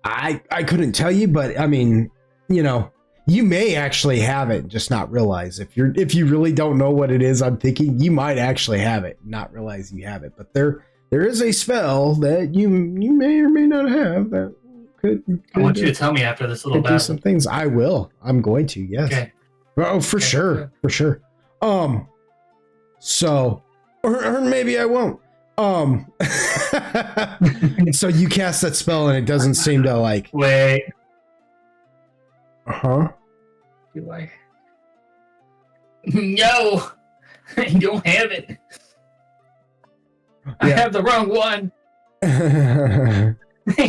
Speaker 1: I couldn't tell you, but I mean, you know, you may actually have it, and just not realize. If you really don't know what it is, I'm thinking you might actually have it, not realize you have it. But there is a spell that you may or may not have that could
Speaker 2: I want you to tell me after this little
Speaker 1: do
Speaker 2: battle.
Speaker 1: some things. I will. I'm going to. Yes.
Speaker 2: Okay.
Speaker 1: Oh, for sure. So, or maybe I won't. So you cast that spell and it doesn't seem to like.
Speaker 2: Wait.
Speaker 1: Huh?
Speaker 2: Do I? No, I don't have it. I have the wrong one. I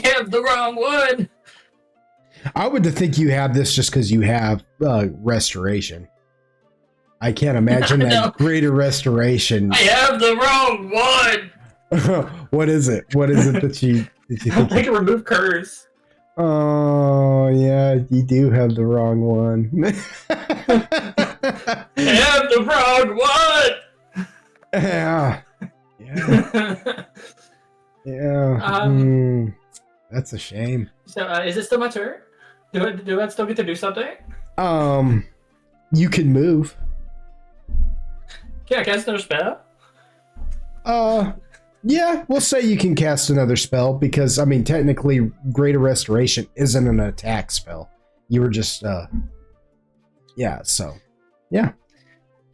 Speaker 2: have the wrong one.
Speaker 1: I would think you have this just because you have restoration. I can't imagine that
Speaker 2: No.
Speaker 1: greater restoration.
Speaker 2: I have the wrong one.
Speaker 1: What is it? What is it that you think?
Speaker 2: I can remove curse.
Speaker 1: Oh, yeah, you do have the wrong one.
Speaker 2: I have the wrong one.
Speaker 1: Yeah. Yeah. That's a shame.
Speaker 2: So, is it still my turn? Do I still get to do something?
Speaker 1: You can move.
Speaker 2: Can I cast another spell?
Speaker 1: Yeah, we'll say you can cast another spell because, I mean, technically, Greater Restoration isn't an attack spell. You were just, yeah, so, yeah.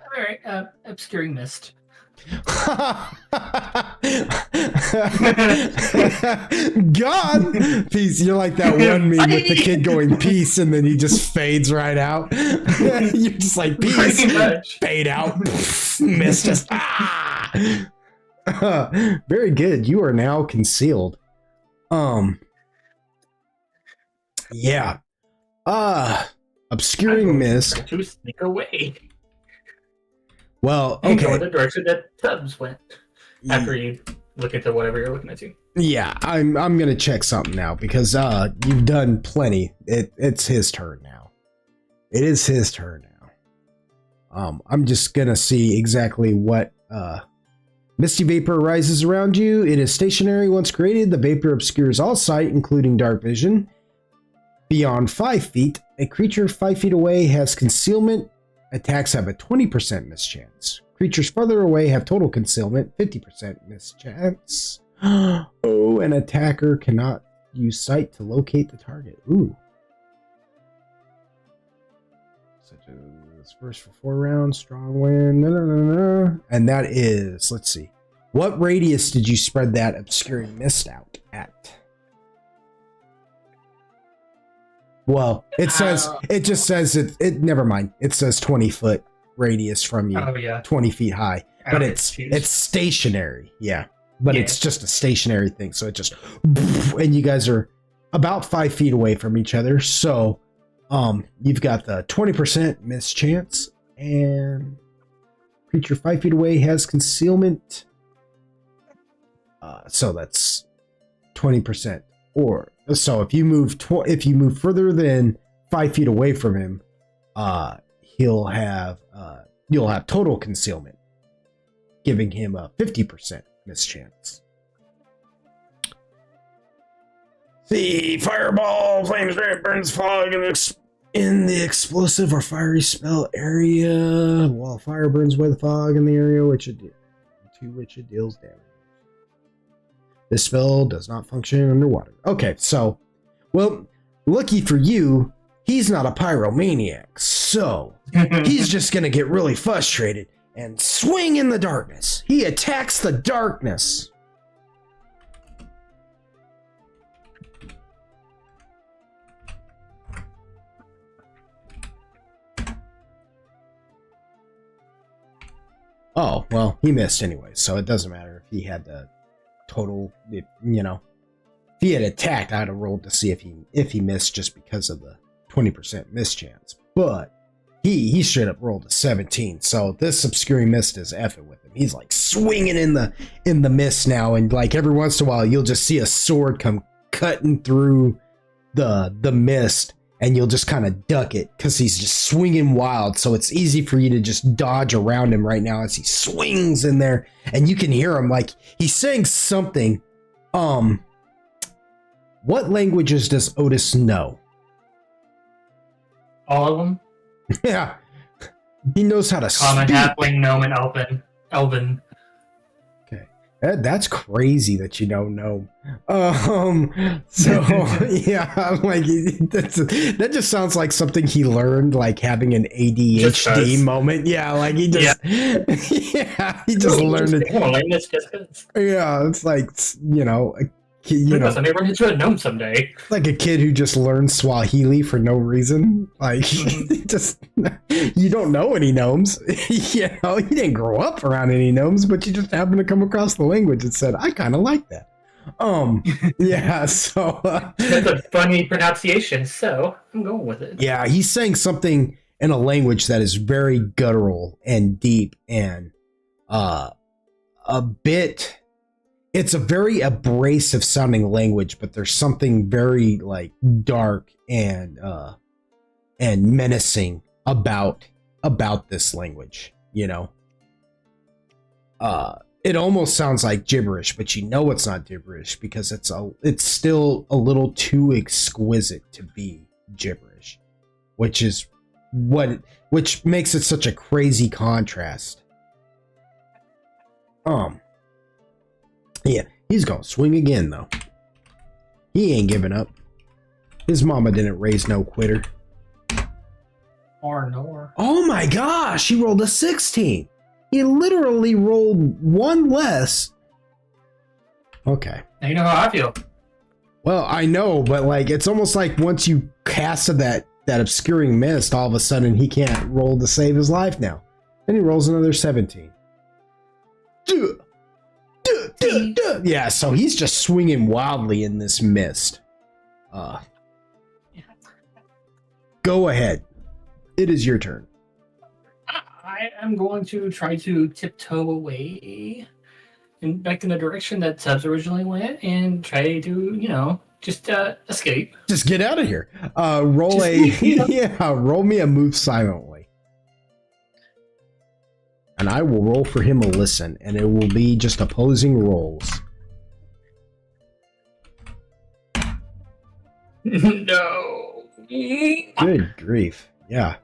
Speaker 2: All right, Obscuring Mist.
Speaker 1: God, peace. You're like that one meme with the kid going peace, and then he just fades right out. You're just like peace, fade out, miss just very good. You are now concealed. Yeah. Obscuring Mist.
Speaker 2: To sneak away.
Speaker 1: Well,
Speaker 2: And go in
Speaker 1: okay.
Speaker 2: the direction that Tubbs went. After you look into whatever you're looking at.
Speaker 1: Yeah, I'm gonna check something now because you've done plenty. It's his turn now. It is his turn now. I'm just gonna see exactly what misty vapor arises around you. It is stationary once created. The vapor obscures all sight, including dark vision. Beyond 5 feet, a creature 5 feet away has concealment. Attacks have a 20% mischance. Creatures further away have total concealment, 50% miss chance. Oh, an attacker cannot use sight to locate the target. Ooh. Such as first for 4 rounds, strong wind. And that is, let's see. What radius did you spread that obscuring mist out at? Well, it just says it never mind. It says 20-foot radius from you.
Speaker 2: Oh, yeah.
Speaker 1: 20 feet high. But it's stationary. Yeah. But it's just a stationary thing. So it just, and you guys are about 5 feet away from each other. So you've got the 20% miss chance, and creature 5 feet away has concealment. So that's 20%. Or so if you move further than 5 feet away from him, you'll have total concealment, giving him a 50% mischance. See, fireball, flame strike, burns fog in the explosive or fiery spell area, while fire burns away the fog in the area to which it deals damage. This spell does not function underwater. Okay, so, well, lucky for you, he's not a pyromaniac, so he's just gonna get really frustrated and swing in the darkness. He attacks the darkness. Oh, well, he missed anyway, so it doesn't matter if he had the total, if he had attacked, I'd have rolled to see if he missed just because of the 20% mischance. But he straight up rolled a 17, so this obscuring mist is effing with him. He's like swinging in the mist now, and like every once in a while you'll just see a sword come cutting through the mist, and you'll just kind of duck it because he's just swinging wild. So it's easy for you to just dodge around him right now as he swings in there, and you can hear him like he's saying something. What languages does Otis know?
Speaker 2: All of them?
Speaker 1: Yeah. He knows how to
Speaker 2: Common,
Speaker 1: speak.
Speaker 2: halfling, gnome, and elven.
Speaker 1: Okay. That's crazy that you don't know. So yeah, like that just sounds like something he learned, like having an ADHD moment. Yeah, like he just he just learned it. Yeah, it's like
Speaker 2: I may run into a gnome someday.
Speaker 1: Like a kid who just learned Swahili for no reason. Like you don't know any gnomes. You didn't grow up around any gnomes, but you just happened to come across the language and said, I kind of like that. Yeah, so
Speaker 2: that's a funny pronunciation, so I'm going with it.
Speaker 1: Yeah, he's saying something in a language that is very guttural and deep and a bit. It's a very abrasive sounding language, but there's something very like dark and menacing about this language. It almost sounds like gibberish, but it's not gibberish because it's still a little too exquisite to be gibberish, which makes it such a crazy contrast. Yeah, he's gonna swing again though. He ain't giving up. His mama didn't raise no quitter.
Speaker 2: Nor.
Speaker 1: Oh my gosh, he rolled a 16. He literally rolled one less. Okay.
Speaker 2: Now you know how I feel.
Speaker 1: Well, I know, but like it's almost like once you casted that obscuring mist, all of a sudden he can't roll to save his life now. Then he rolls another 17. Yeah, so he's just swinging wildly in this mist. Go ahead. It is your turn.
Speaker 2: I am going to try to tiptoe away and back in the direction that Tubbs originally went and try to, just escape.
Speaker 1: Just get out of here. Roll roll me a move silently. And I will roll for him a listen, and it will be just opposing rolls.
Speaker 2: No.
Speaker 1: Good grief. Yeah.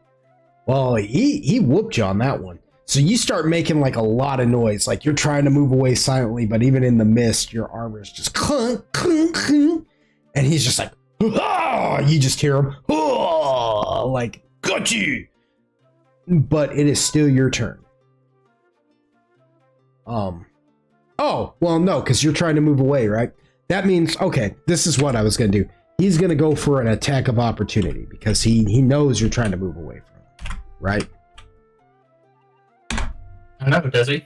Speaker 1: Well, he whooped you on that one. So you start making like a lot of noise, like you're trying to move away silently, but even in the mist, your armor is just clunk, clunk, clunk, and he's just like, ah! You just hear him, ah! Like, got you. But it is still your turn. Oh, well, no, because you're trying to move away, right? That means, okay, this is what I was going to do. He's going to go for an attack of opportunity because he knows you're trying to move away from him, right?
Speaker 2: I know, does he?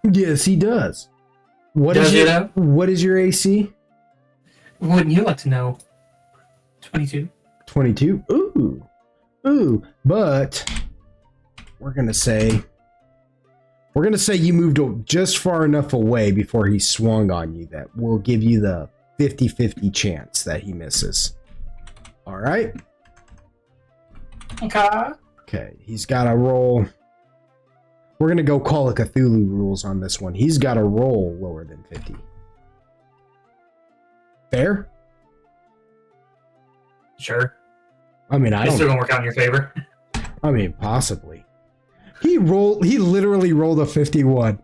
Speaker 1: Yes, he does. What
Speaker 2: Does
Speaker 1: is
Speaker 2: he
Speaker 1: your,
Speaker 2: though?
Speaker 1: what is your AC?
Speaker 2: Wouldn't you like to know? 22.
Speaker 1: 22. Ooh. But we're gonna say you moved just far enough away before he swung on you that will give you the 50-50 chance that he misses. All right. Okay. He's got to roll. We're gonna go Call of Cthulhu rules on this one. He's got to roll lower than 50. Fair?
Speaker 2: Sure.
Speaker 1: I mean,
Speaker 2: It's still gonna work out in your favor.
Speaker 1: I mean, possibly. He literally rolled a 51.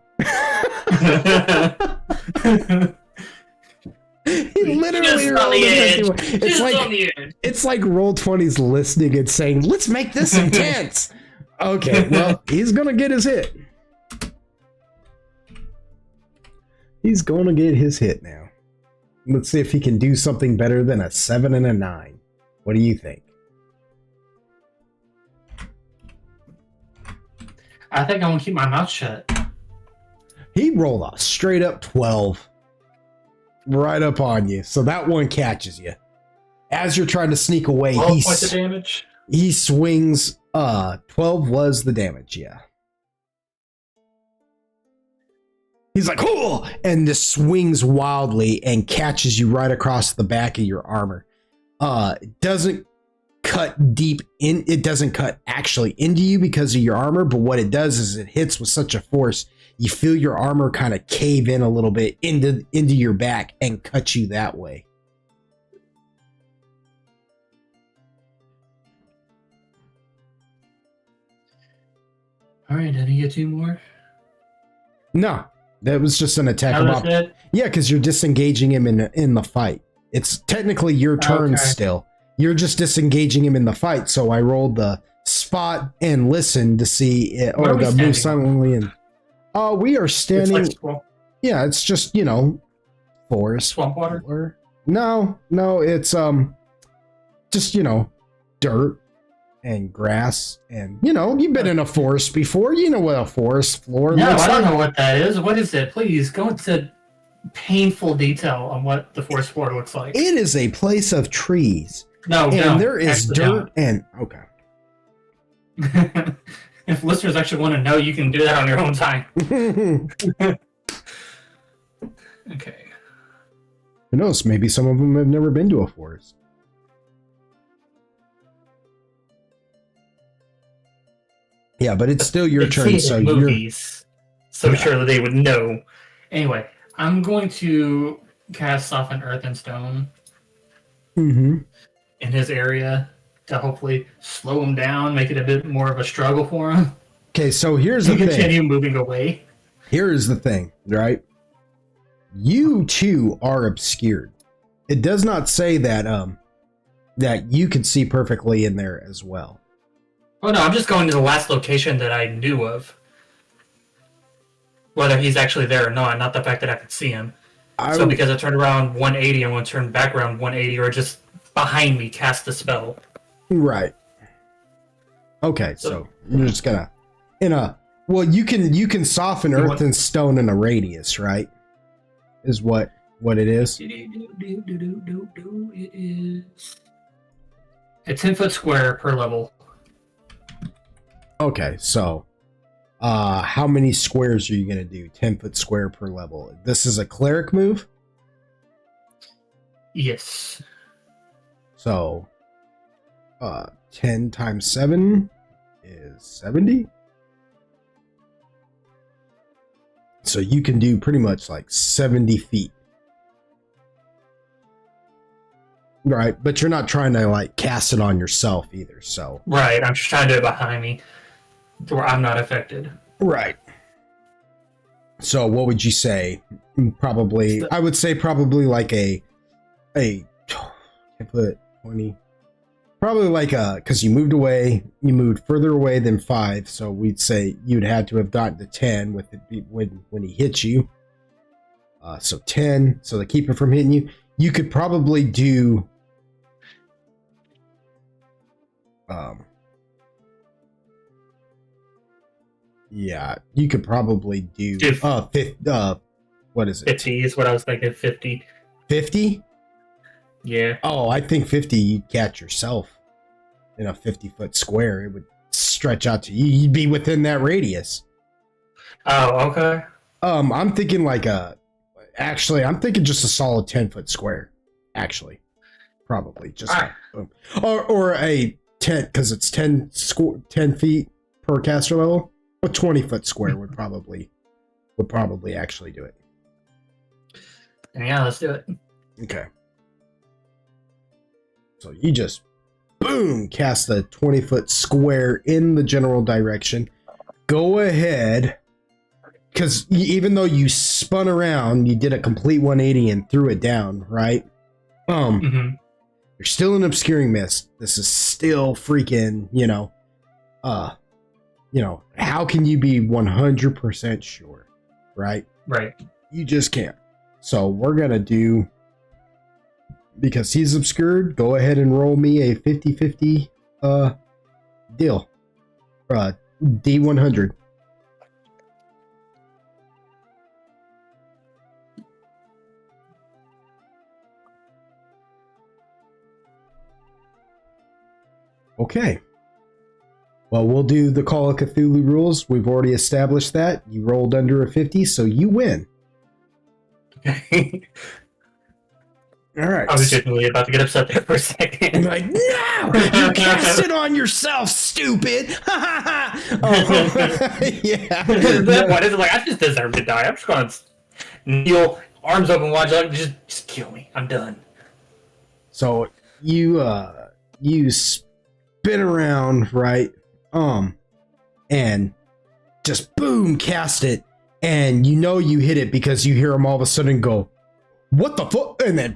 Speaker 1: He literally rolled a 51. It's like Roll20's listening and saying, "Let's make this intense." Okay, well, he's gonna get his hit. He's gonna get his hit now. Let's see if he can do something better than a 7 and a 9. What do you think?
Speaker 2: I think I'm gonna keep my mouth shut.
Speaker 1: He rolled a straight up 12. Right up on you. So that one catches you. As you're trying to sneak away,
Speaker 2: 12 points of damage.
Speaker 1: He swings. 12 was the damage, yeah. He's like, oh, and just swings wildly and catches you right across the back of your armor. It doesn't cut deep in. It doesn't cut actually into you because of your armor, but what it does is it hits with such a force, you feel your armor kind of cave in a little bit into your back and cut you that way.
Speaker 2: All right, did he get 2 more?
Speaker 1: No, that was just an attack. Yeah, because you're disengaging him in the fight. It's technically your turn still. You're just disengaging him in the fight. So I rolled the spot and listen to see it, or the move silently. And we are standing.
Speaker 2: It's like
Speaker 1: yeah, it's just forest.
Speaker 2: Swamp water.
Speaker 1: No, it's just dirt and grass, and you've been in a forest before. You know what a forest floor looks like.
Speaker 2: No, I don't know what that is. What is it? Please go into painful detail on what the forest floor looks like.
Speaker 1: It is a place of trees.
Speaker 2: No,
Speaker 1: there is dirt and okay.
Speaker 2: If listeners actually want to know, you can do that on your own time. Okay.
Speaker 1: Who knows? Maybe some of them have never been to a forest. Yeah, but it's still your turn. So
Speaker 2: movies, so surely they would know. Anyway, I'm going to cast Soften Earth and Stone in his area to hopefully slow him down, make it a bit more of a struggle for him.
Speaker 1: Okay, so here's the thing.
Speaker 2: Continue moving away.
Speaker 1: Here's the thing, right? You too are obscured. It does not say that that you can see perfectly in there as well.
Speaker 2: Oh no, I'm just going to the last location that I knew of. Whether he's actually there or not the fact that I could see him. So because I turned around 180, I'm going to turn back around 180 or just behind me cast the spell.
Speaker 1: Right. Okay, so you're just gonna you can soften earth and stone in a radius, right? Is what it is.
Speaker 2: It is a 10-foot square per level.
Speaker 1: Okay, so how many squares are you going to do? 10-foot square per level. This is a cleric move?
Speaker 2: Yes.
Speaker 1: So 10 times 7 is 70. So you can do pretty much like 70 feet. Right, but you're not trying to like cast it on yourself either, so.
Speaker 2: Right, I'm just trying to do it behind me to where I'm not affected.
Speaker 1: Right. So what would you say? Probably, I would say probably like I put 20. Probably like because you moved further away than 5, so we'd say you'd had to have gotten to 10 with it when he hit you. So 10, so to keep it from hitting you, you could probably do yeah, you could probably do what is it?
Speaker 2: 50 is what I was thinking. 50.
Speaker 1: 50?
Speaker 2: Yeah.
Speaker 1: Oh, I think 50 you'd catch yourself in a 50-foot square. It would stretch out to you. You'd be within that radius.
Speaker 2: Oh, okay.
Speaker 1: I'm thinking I'm thinking just a solid 10-foot square. Actually, probably just or a 10 because it's 10 feet per caster level. A 20-foot square would probably actually do it.
Speaker 2: Yeah, let's do it.
Speaker 1: Okay. So you just boom cast a 20-foot square in the general direction. Go ahead, because even though you spun around, you did a complete 180 and threw it down, right? You're still an obscuring mist. This is still freaking, how can you be 100% sure, right?
Speaker 2: Right.
Speaker 1: You just can't. So we're going to do, because he's obscured, go ahead and roll me a 50-50 deal. D100. Okay. Well, we'll do the Call of Cthulhu rules. We've already established that. You rolled under a 50, so you win. All right.
Speaker 2: I was genuinely about to get upset there for a second.
Speaker 1: Like, no! You cast it on yourself, stupid! Yeah.
Speaker 2: That one is like, I just deserve to die. I'm just going to kneel, arms open wide, like, just kill me. I'm done.
Speaker 1: So you spin around, right? And just boom, cast it, and you hit it because you hear him all of a sudden go, "What the fuck?" And then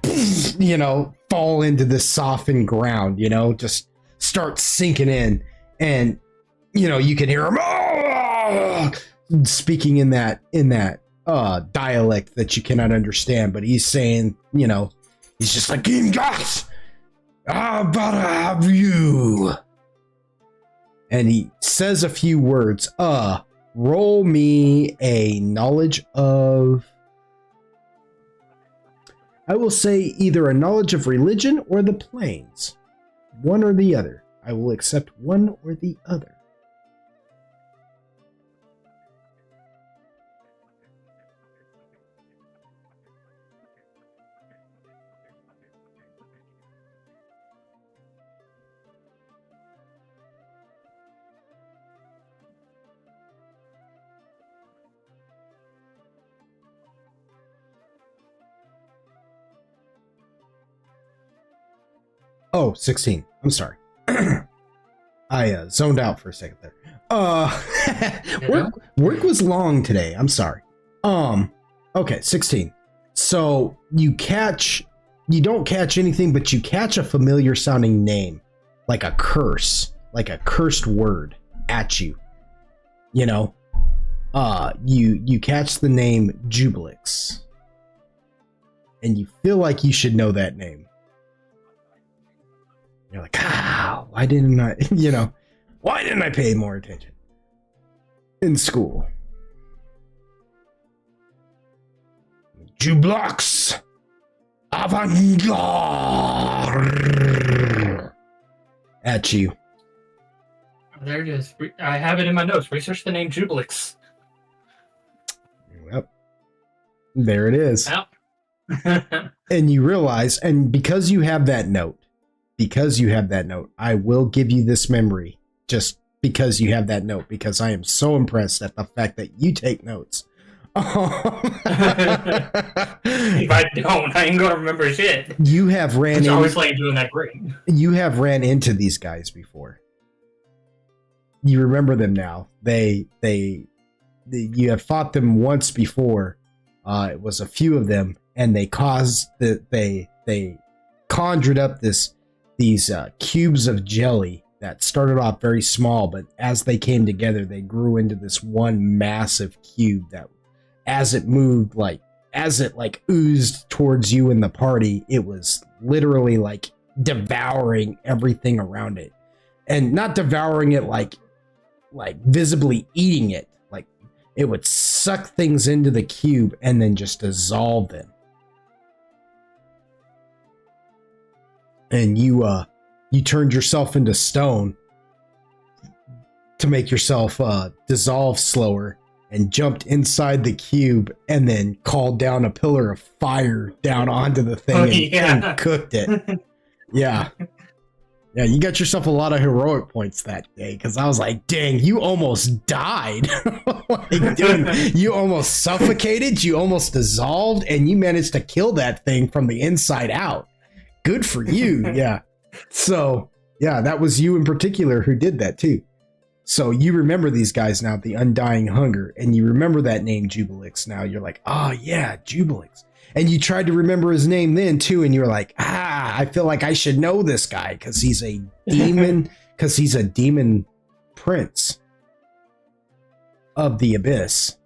Speaker 1: fall into this softened ground, just start sinking in, and you can hear him speaking in that dialect that you cannot understand, but he's saying, he's just like, "Gingas, I better have you." And he says a few words. Roll me a knowledge of, I will say either a knowledge of religion or the planes. One or the other. I will accept one or the other. Oh, 16. I'm sorry. I zoned out for a second there. Work was long today. I'm sorry. Okay, 16. So you don't catch anything, but you catch a familiar sounding name, like a curse, like a cursed word at you. You catch the name Jubilix, and you feel like you should know that name. You're like, why didn't I, why didn't I pay more attention in school? Jubilix avant-garde at you.
Speaker 2: There it is. I have it in my notes. Research the name Jubilix.
Speaker 1: Yep. There it is.
Speaker 2: Yep.
Speaker 1: And you realize, and because you have that note, I will give you this memory just because you have that note, because I am so impressed at the fact that you take notes.
Speaker 2: If I don't, I ain't gonna remember shit.
Speaker 1: You have ran
Speaker 2: doing that great.
Speaker 1: You have ran into these guys before. You remember them now. They you have fought them once before. It was a few of them, and they conjured up these cubes of jelly that started off very small, but as they came together, they grew into this one massive cube that, as it moved, as it oozed towards you in the party, it was literally devouring everything around it, and not devouring it like visibly eating it. Like it would suck things into the cube and then just dissolve them. And you turned yourself into stone to make yourself dissolve slower, and jumped inside the cube and then called down a pillar of fire down onto the thing and cooked it. Yeah. Yeah, you got yourself a lot of heroic points that day, because I was like, dang, you almost died. Dude, you almost suffocated, you almost dissolved, and you managed to kill that thing from the inside out. Good for you. Yeah. So, yeah, that was you in particular who did that too. So you remember these guys now, the Undying Hunger, and you remember that name Jubilix now. You're like, oh yeah, Jubilix. And you tried to remember his name then too, and you're like, I feel like I should know this guy because he's a demon, prince of the abyss.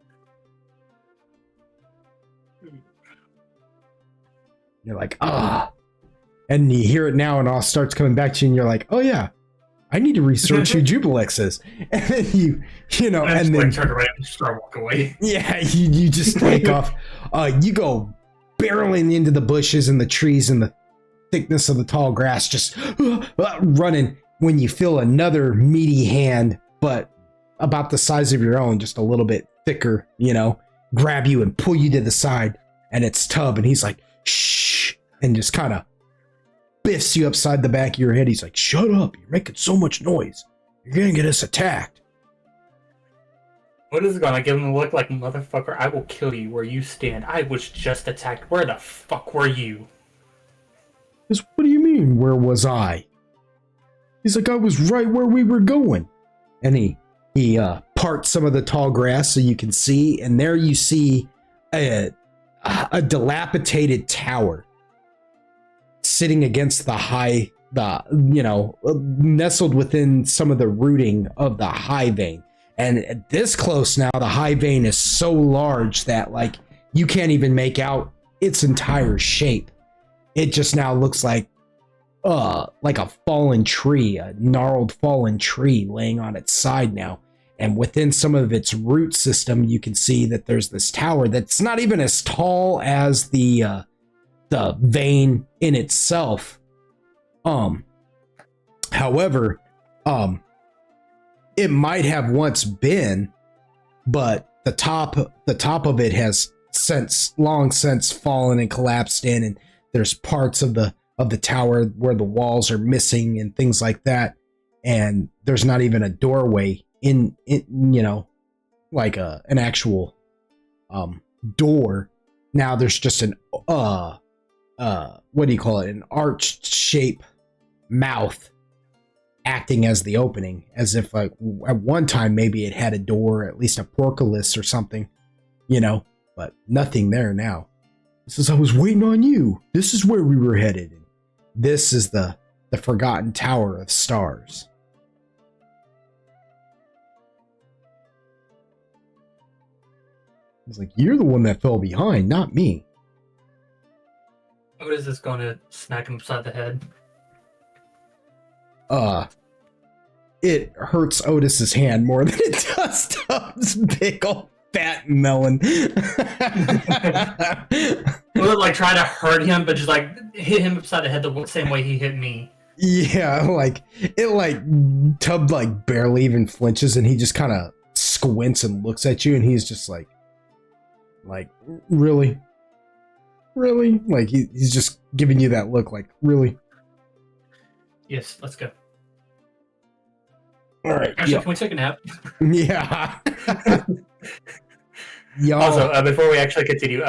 Speaker 1: You're like, and you hear it now, and all starts coming back to you, and you're like, oh yeah, I need to research who Jubilix is. And then you know, and then
Speaker 2: turn around and start walking away.
Speaker 1: Yeah, you just take off. You go barreling into the bushes and the trees and the thickness of the tall grass, just running, when you feel another meaty hand, but about the size of your own, just a little bit thicker, grab you and pull you to the side. And it's Tub, and he's like, shh, and just kind of biffs you upside the back of your head. He's like, shut up, you're making so much noise, you're gonna get us attacked.
Speaker 2: What is it gonna give him a look like, motherfucker? I will kill you where you stand. I was just attacked. Where the fuck were you?
Speaker 1: What do you mean, where was I? He's like, I was right where we were going. And he parts some of the tall grass so you can see, and there you see a dilapidated tower sitting against nestled within some of the rooting of the high vein. And this close now, the high vein is so large that you can't even make out its entire shape. It just now looks like a fallen tree, a gnarled fallen tree laying on its side now. And within some of its root system, you can see that there's this tower that's not even as tall as the vein in itself. However, it might have once been, but the top of it has long since fallen and collapsed in, and there's parts of the tower where the walls are missing and things like that, and there's not even a doorway in like an actual door. Now there's just an what do you call it, an arched shape mouth acting as the opening, as if at one time maybe it had a door, at least a portcullis or something, but nothing there now. It says, I was waiting on you. This is where we were headed. This is the Forgotten Tower of Stars. It's like, you're the one that fell behind, not me.
Speaker 2: Otis is going to smack him upside the head.
Speaker 1: It hurts Otis's hand more than it does Tubbs' big old fat melon.
Speaker 2: We'll try to hurt him, but just hit him upside the head the same way he hit me.
Speaker 1: Yeah, Tubb barely even flinches, and he just kind of squints and looks at you, and he's just like really? He's just giving you that look really?
Speaker 2: Yes, let's go.
Speaker 1: All right.
Speaker 2: Actually, can we take a nap?
Speaker 1: Yeah.
Speaker 2: Also, before we actually continue,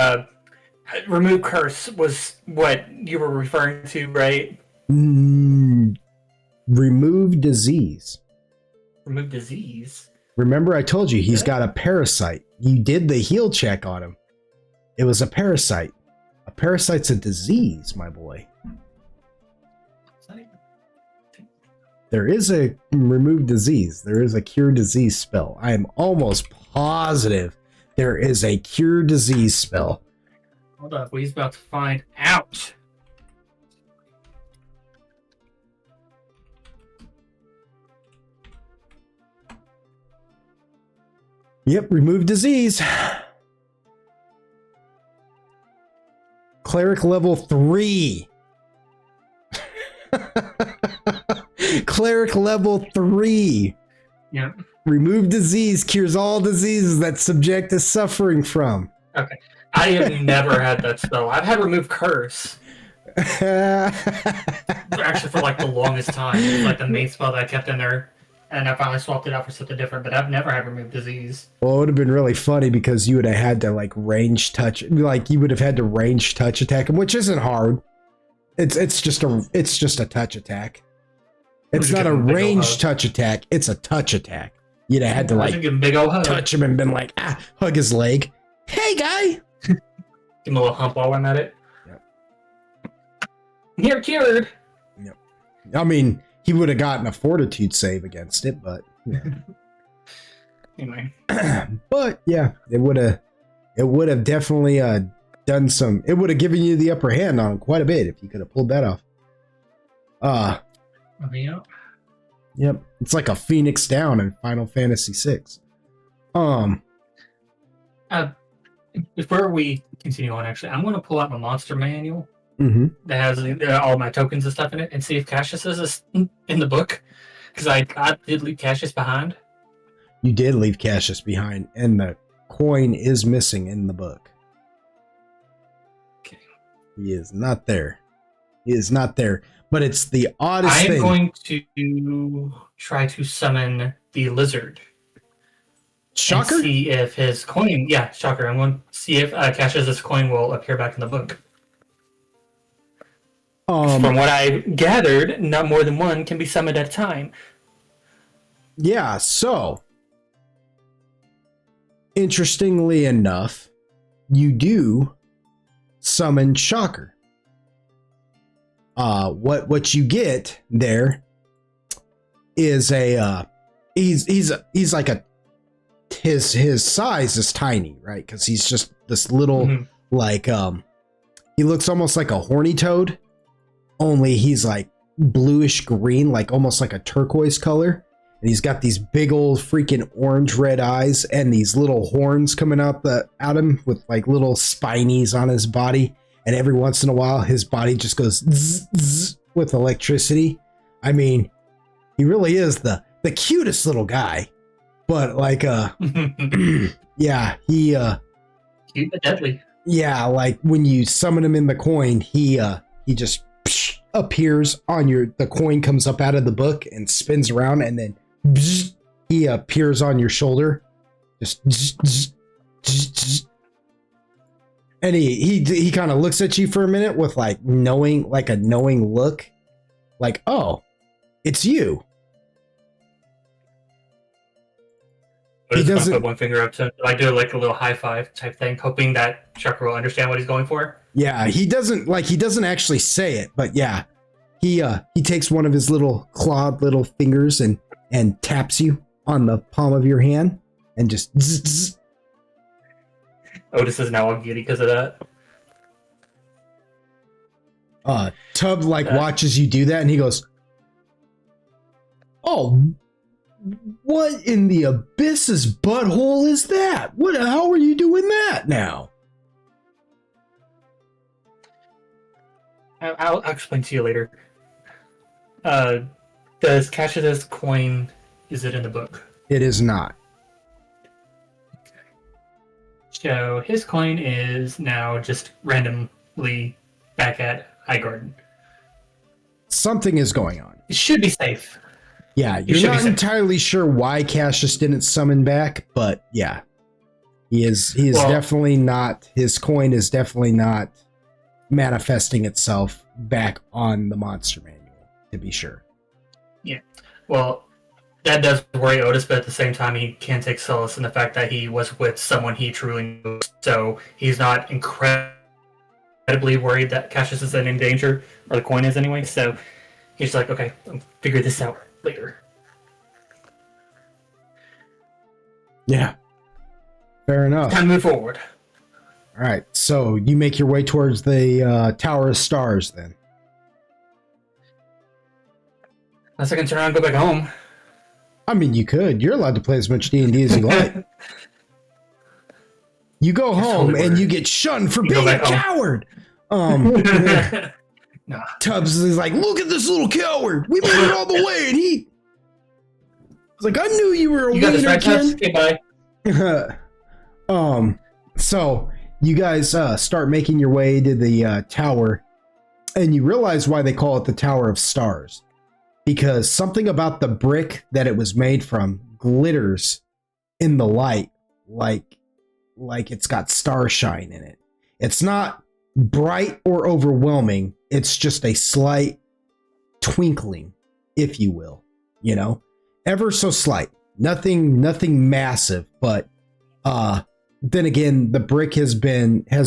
Speaker 2: remove curse was what you were referring to, right?
Speaker 1: Remove disease.
Speaker 2: Remove disease?
Speaker 1: Remember, I told you he's got a parasite. You did the heal check on him. It was a parasite. A parasite's a disease, my boy. There is a remove disease. There is a cure disease spell. I am almost positive there is a cure disease spell.
Speaker 2: Hold up, he's about to find out.
Speaker 1: Yep, remove disease. Cleric level 3. Cleric level 3.
Speaker 2: Yep.
Speaker 1: Remove disease cures all diseases that subject is suffering from.
Speaker 2: Okay. I have never had that spell. I've had remove curse. Actually, for like the longest time. It was like the main spell that I kept in there. And I finally swapped it out for something different, but I've never had remove disease.
Speaker 1: Well, it would have been really funny because you would have had to like range touch, like you would have had to range touch attack him, which isn't hard. It's just a touch attack. It's not a range touch attack. It's a touch attack. You'd have had to like
Speaker 2: give him a big old hug.
Speaker 1: Touch him and been like, hug his leg. Hey, guy.
Speaker 2: Give him a little hump while I'm at it.
Speaker 1: Yep.
Speaker 2: You're cured.
Speaker 1: Yep. I mean, he would have gotten a fortitude save against it, but yeah.
Speaker 2: Anyway.
Speaker 1: But yeah, it would have definitely done some. It would have given you the upper hand on quite a bit if you could have pulled that off.
Speaker 2: Yeah.
Speaker 1: Yep, it's like a phoenix down in Final Fantasy VI.
Speaker 2: Before we continue on, actually, I'm going to pull out my monster manual
Speaker 1: Mm-hmm.
Speaker 2: that has all my tokens and stuff in it, and see if Cassius is in the book, because I did leave Cassius behind.
Speaker 1: You did leave Cassius behind, and the coin is missing in the book.
Speaker 2: Okay.
Speaker 1: He is not there. He is not there. But it's the oddest thing.
Speaker 2: I'm going to try to summon the lizard.
Speaker 1: Shocker?
Speaker 2: And see if his coin... Yeah, Shocker. I'm going to see if Cassius's coin will appear back in the book. From what I gathered, not more than one can be summoned at a time.
Speaker 1: Yeah, so... Interestingly enough, you do summon Shocker. What you get there is a he's like a his size is tiny, right? Because he's just this little like he looks almost like a horny toad, only he's like bluish green, like almost like a turquoise color, and he's got these big old freaking orange red eyes and these little horns coming out at him with like little spinies on his body. And every once in a while, his body just goes zzz, zzz with electricity. I mean, he really is the cutest little guy. But like, yeah, he
Speaker 2: Cute but deadly.
Speaker 1: Yeah, like when you summon him in the coin, he just appears on the coin comes up out of the book and spins around, and then he appears on your shoulder. Just. And he kind of looks at you for a minute with like a knowing look, like, oh, it's you.
Speaker 2: He doesn't put one finger up to I do like a little high five type thing, hoping that Chuck will understand what he's going for.
Speaker 1: Yeah, he doesn't actually say it, but yeah, he takes one of his little clawed little fingers and taps you on the palm of your hand and just. Zzz.
Speaker 2: Otis is now all giddy because of that.
Speaker 1: Tub watches you do that, and he goes, "Oh, what in the abyss's butthole is that? How are you doing that now?"
Speaker 2: I'll explain to you later. Does Cassius's coin, is it in the book?
Speaker 1: It is not.
Speaker 2: So his coin is now just randomly back at Highgarden.
Speaker 1: Something is going on.
Speaker 2: It should be safe.
Speaker 1: Yeah, you're not entirely sure why Cassius didn't summon back, but yeah. He is definitely not, his coin is definitely not manifesting itself back on the monster manual, to be sure.
Speaker 2: Yeah. Well, that does worry Otis, but at the same time, he can take solace in the fact that he was with someone he truly knows. So he's not incredibly worried that Cassius is in danger, or the coin is anyway. So he's like, okay, I'll figure this out later.
Speaker 1: Yeah. Fair enough.
Speaker 2: Time to move forward.
Speaker 1: All right. So you make your way towards the Tower of Stars then.
Speaker 2: Unless I can turn around and go back home.
Speaker 1: I mean, you could. You're allowed to play as much D&D as you like. You go home and you get shunned for being a coward.
Speaker 2: No.
Speaker 1: Tubbs is like, look at this little coward. We made it all the way, and he was like, I knew you were a wiener, Ken.
Speaker 2: Okay, bye.
Speaker 1: So you guys start making your way to the tower, and you realize why they call it the Tower of Stars. Because something about the brick that it was made from glitters in the light, like it's got starshine in it. It's not bright or overwhelming. It's just a slight twinkling, if you will. You know, ever so slight. Nothing massive. But then again, the brick has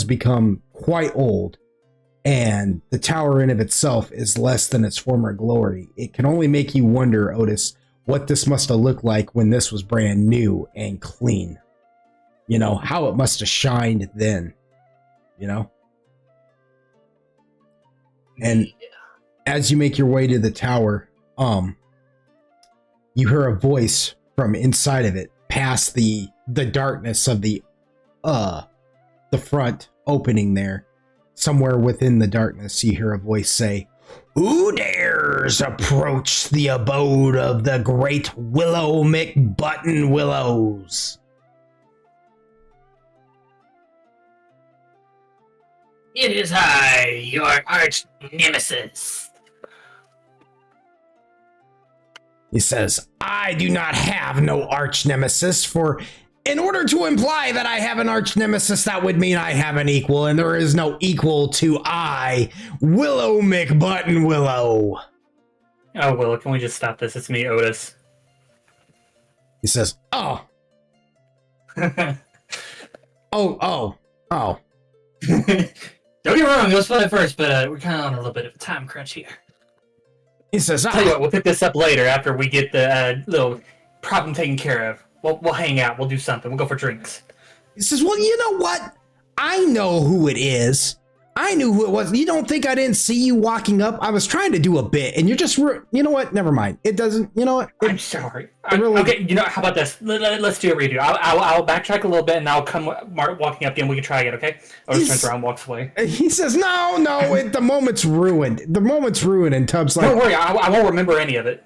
Speaker 1: become quite old. And the tower in of itself is less than its former glory. It can only make you wonder, Otis, what this must have looked like when this was brand new and clean. You know, how it must have shined then. You know? And as you make your way to the tower, you hear a voice from inside of it, past the darkness of the front opening there. Somewhere within the darkness, you hear a voice say, "Who dares approach the abode of the great Willow McButton Willows?"
Speaker 2: It is I, your arch nemesis.
Speaker 1: He says, "I do not have no arch nemesis, for in order to imply that I have an arch nemesis, that would mean I have an equal, and there is no equal to I, Willow McButton Willow."
Speaker 2: Oh, Willow, can we just stop this? It's me, Otis.
Speaker 1: He says, "Oh." Oh.
Speaker 2: Don't get me wrong, it was fun at first, but we're kind of on a little bit of a time crunch here.
Speaker 1: He says,
Speaker 2: Tell you what, we'll pick this up later after we get the little problem taken care of. We'll hang out. We'll do something. We'll go for drinks.
Speaker 1: He says, "Well, you know what? I know who it is. I knew who it was. You don't think I didn't see you walking up? I was trying to do a bit, and you're just, you know what? Never mind. It doesn't, you know what?
Speaker 2: I'm sorry. Okay, you know, how about this? Let's do a redo. I'll backtrack a little bit, and I'll come walking up, and we can try again, okay?" Otis turns around, walks away.
Speaker 1: He says, no, the moment's ruined. The moment's ruined, and Tubbs like...
Speaker 2: Don't worry, I won't remember any of it.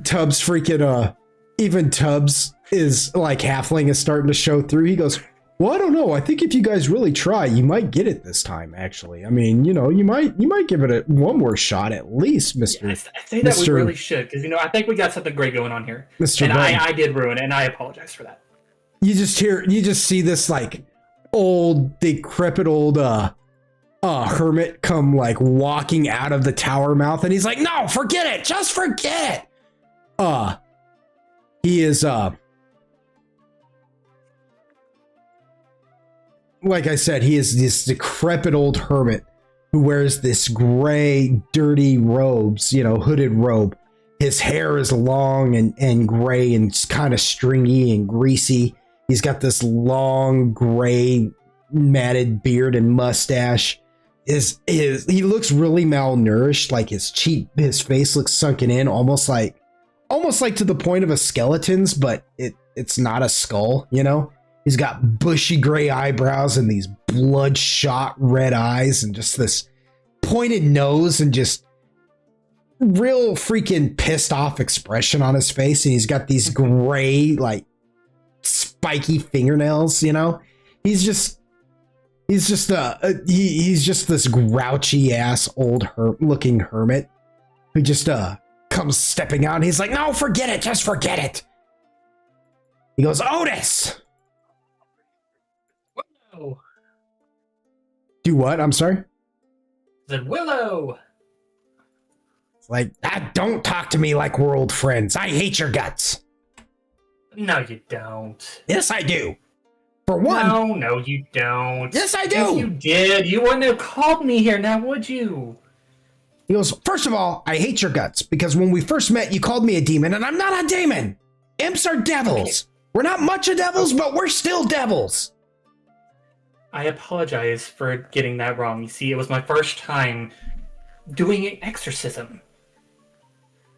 Speaker 1: Tubbs freaking, even Tubbs is like halfling is starting to show through. He goes, "Well, I don't know. I think if you guys really try, you might get it this time, actually. I mean, you know, you might give it one more shot at least, Mr.
Speaker 2: Yeah, I think that we really should, because, you know, I think we got something great going on here.
Speaker 1: Mr.
Speaker 2: And
Speaker 1: Button.
Speaker 2: I did ruin it, and I apologize for that.
Speaker 1: You just see this like old, decrepit old hermit come like walking out of the tower mouth, and he's like, "No, forget it. Just forget it." He is like I said, he is this decrepit old hermit who wears this gray, dirty robes, you know, hooded robe. His hair is long and gray and kind of stringy and greasy. He's got this long, gray, matted beard and mustache. He looks really malnourished, like his face looks sunken in, almost like to the point of a skeleton's, but it's not a skull, you know? He's got bushy gray eyebrows and these bloodshot red eyes and just this pointed nose and just real freaking pissed off expression on his face. And he's got these gray, like spiky fingernails, you know? He's just this grouchy ass old looking hermit who just comes stepping out and he's like, "No, forget it. Just forget it." He goes, "Otis."
Speaker 2: Willow.
Speaker 1: Do what? I'm sorry?
Speaker 2: Said Willow.
Speaker 1: It's like, don't talk to me like we're old friends. I hate your guts.
Speaker 2: No, you don't.
Speaker 1: Yes, I do. For one.
Speaker 2: No, you don't.
Speaker 1: Yes, I do.
Speaker 2: If you did, you wouldn't have called me here now, would you?
Speaker 1: He goes, first of all, I hate your guts because when we first met, you called me a demon, and I'm not a demon. Imps are devils. Okay. We're not much of devils, but we're still devils.
Speaker 2: I apologize for getting that wrong. You see, it was my first time doing an exorcism.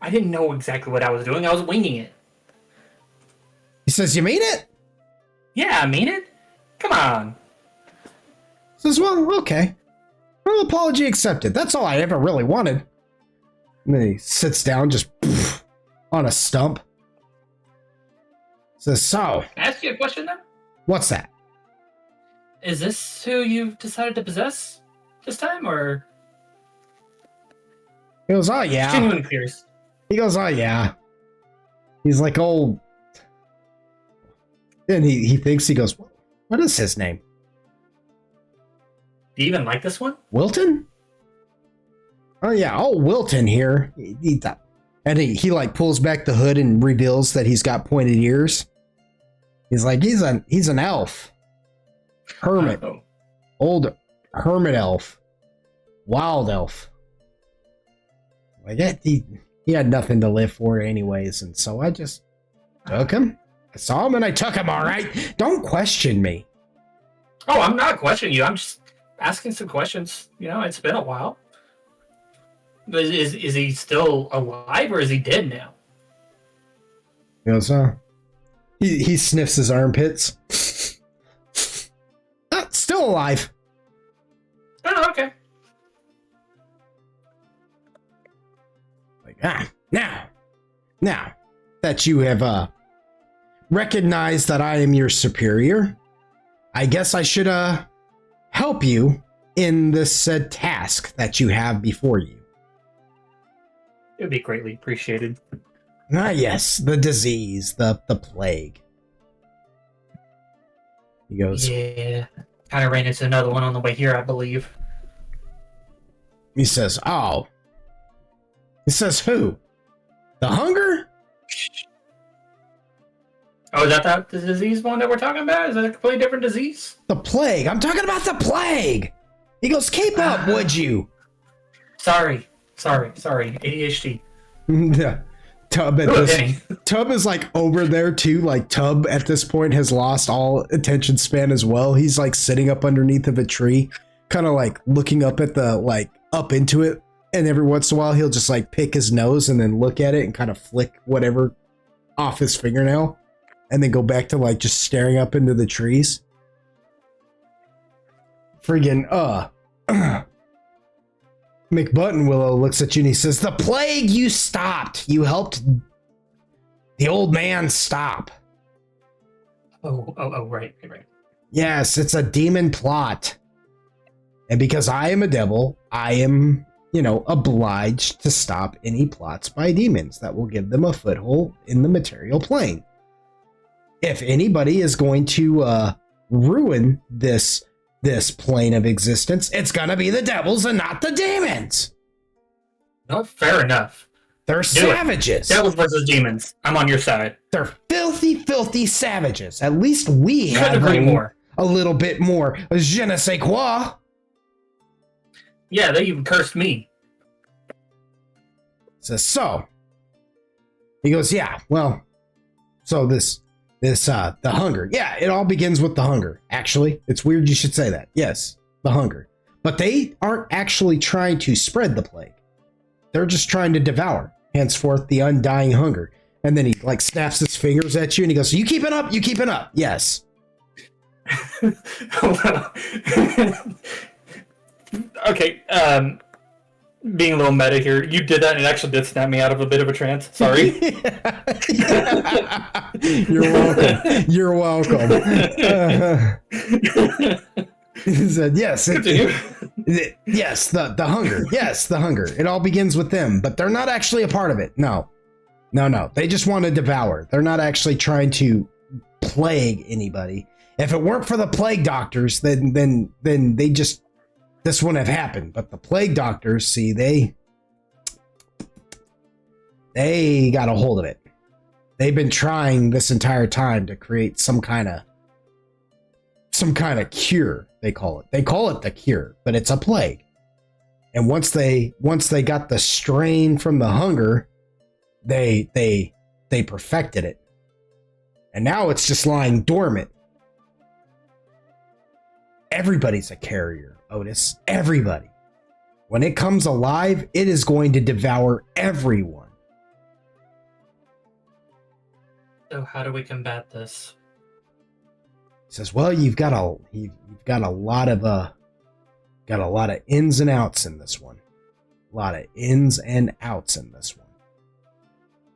Speaker 2: I didn't know exactly what I was doing. I was winging it.
Speaker 1: He says, you mean it?
Speaker 2: Yeah, I mean it. Come on.
Speaker 1: Says, well, okay. Well, apology accepted. That's all I ever really wanted. And then he sits down just on a stump. Says, so.
Speaker 2: Can I ask you a question, then?
Speaker 1: What's that?
Speaker 2: Is this who you've decided to possess this time, or?
Speaker 1: He goes, oh, yeah.
Speaker 2: Genuinely curious.
Speaker 1: He goes, oh, yeah. He's like, oh. Then he thinks, he goes, what is his name?
Speaker 2: Do you even like this one?
Speaker 1: Wilton? Oh, yeah. Oh, Wilton here. And he like pulls back the hood and reveals that he's got pointed ears. He's like, he's an elf. Hermit.
Speaker 2: Oh.
Speaker 1: Old hermit elf. Wild elf. Like that, he had nothing to live for anyways, and so I just took him. I saw him and I took him, all right? Don't question me.
Speaker 2: Oh, I'm not questioning you. I'm just asking some questions. You know, it's been a while. Is he still alive or is he dead now?
Speaker 1: He goes, he sniffs his armpits. Still alive.
Speaker 2: Oh, okay.
Speaker 1: Like, now that you have recognized that I am your superior, I guess I should help you in this said task that you have before you.
Speaker 2: It would be greatly appreciated.
Speaker 1: Ah, yes, the disease, the plague. He goes,
Speaker 2: yeah, kind of ran into another one on the way here, I believe.
Speaker 1: He says, oh. He says, who? The hunger?
Speaker 2: Oh, is that the disease one that we're talking about? Is that a completely different disease?
Speaker 1: The plague. I'm talking about the plague. He goes, keep up, would you?
Speaker 2: Sorry. ADHD.
Speaker 1: Yeah. Tub is like over there too. Like Tub at this point has lost all attention span as well. He's like sitting up underneath of a tree, kind of like looking up at up into it. And every once in a while he'll just like pick his nose and then look at it and kind of flick whatever off his fingernail and then go back to like just staring up into the trees. Friggin' McButtonwillow looks at you and he says, the plague you stopped. You helped the old man stop.
Speaker 2: Oh, right.
Speaker 1: Yes, it's a demon plot. And because I am a devil, I am, obliged to stop any plots by demons that will give them a foothold in the material plane. If anybody is going to ruin this plane of existence, it's gonna be the devils and not the demons.
Speaker 2: No, fair enough.
Speaker 1: They're savages.
Speaker 2: Devils versus demons. I'm on your side.
Speaker 1: They're filthy savages. At least we have a little bit more je ne sais quoi.
Speaker 2: Yeah, they even cursed me.
Speaker 1: Says, so. He goes, yeah, well, so the hunger. Yeah, it all begins with the hunger. Actually, it's weird you should say that. Yes, the hunger. But they aren't actually trying to spread the plague. They're just trying to devour, henceforth, the undying hunger. And then he like snaps his fingers at you and he goes, you keeping up? You keeping up? Yes.
Speaker 2: Okay, being a little meta here, you did that and it actually did snap me out of a bit of a trance. Sorry. You're welcome.
Speaker 1: He said, yes. Yes, the hunger. Yes, the hunger. It all begins with them, but they're not actually a part of it. No. They just want to devour. They're not actually trying to plague anybody. If it weren't for the plague doctors, then they just... this wouldn't have happened. But the plague doctors, see, they got a hold of it. They've been trying this entire time to create some kind of cure, they call it. They call it the cure, but it's a plague. And once they got the strain from the hunger, they perfected it. And now it's just lying dormant. Everybody's a carrier, Otis. Everybody. When it comes alive, it is going to devour everyone.
Speaker 2: So how do we combat this?
Speaker 1: He says, "Well, you've got a lot of ins and outs in this one. A lot of ins and outs in this one."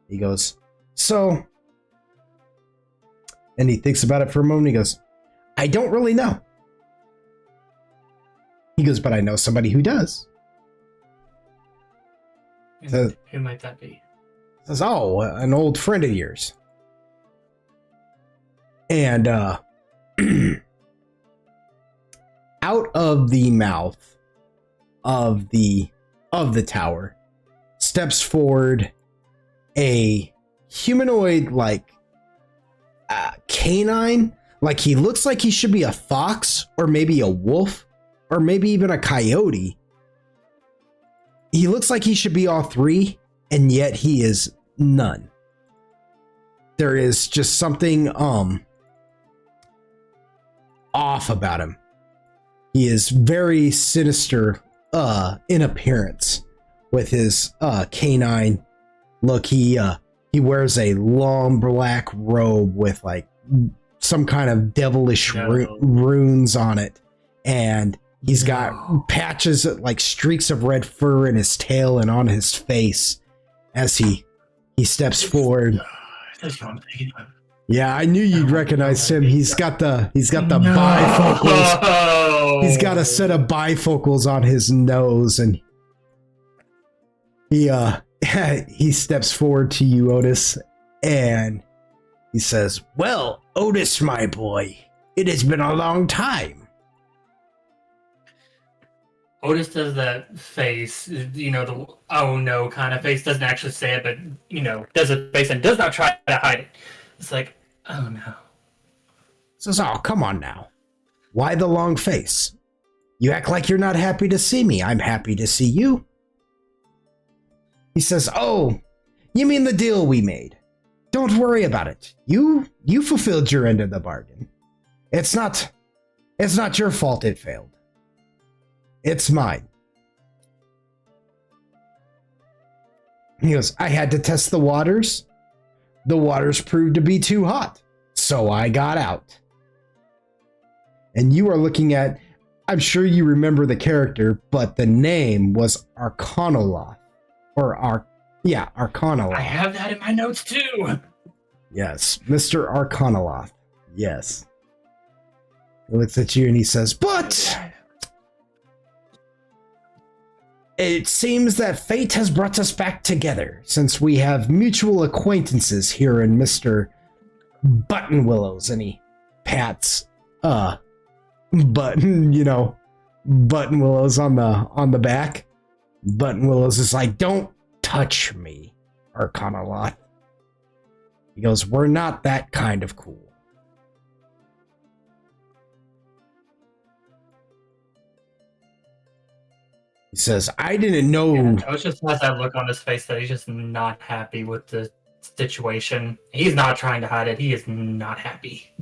Speaker 1: He goes, "So," and he thinks about it for a moment. He goes, "I don't really know." He goes, "But I know somebody who does."
Speaker 2: And
Speaker 1: So-
Speaker 2: who might that be?
Speaker 1: Says, "Oh, an old friend of yours." And out of the mouth of the tower steps forward a humanoid, like canine. Like, he looks like he should be a fox or maybe a wolf or maybe even a coyote. He looks like he should be all three, and yet he is none. There is just something off about him. He is very sinister in appearance with his canine look. He wears a long black robe with like some kind of devilish runes on it, and he's got patches, like streaks of red fur in his tail and on his face as he steps forward. Yeah, I knew you'd recognize him. He's got the bifocals. He's got a set of bifocals on his nose, and he steps forward to you, Otis, and he says, "Well, Otis, my boy, it has been a long time."
Speaker 2: Otis does that face, the oh no kind of face. Doesn't actually say it, but does a face and does not try to hide it. It's like, oh no.
Speaker 1: Says, "Oh, come on now. Why the long face? You act like you're not happy to see me. I'm happy to see you." He says, "Oh, you mean the deal we made? Don't worry about it. You fulfilled your end of the bargain. It's not your fault it failed. It's mine." He goes, "I had to test the waters. The waters proved to be too hot, so I got out." And you are looking at, I'm sure you remember the character, but the name was Arcanoloth. Arcanoloth.
Speaker 2: I have that in my notes too.
Speaker 1: Yes, Mr. Arcanoloth. Yes. He looks at you and he says, "But it seems that fate has brought us back together, since we have mutual acquaintances here in Mr. Buttonwillows." And he pats Buttonwillows on the back. Buttonwillows is like, "Don't touch me, Arcanoloth." He goes, "We're not that kind of cool." He says, "I didn't know."
Speaker 2: Yeah, Otis just has that look on his face that he's just not happy with the situation. He's not trying to hide it. He is not happy.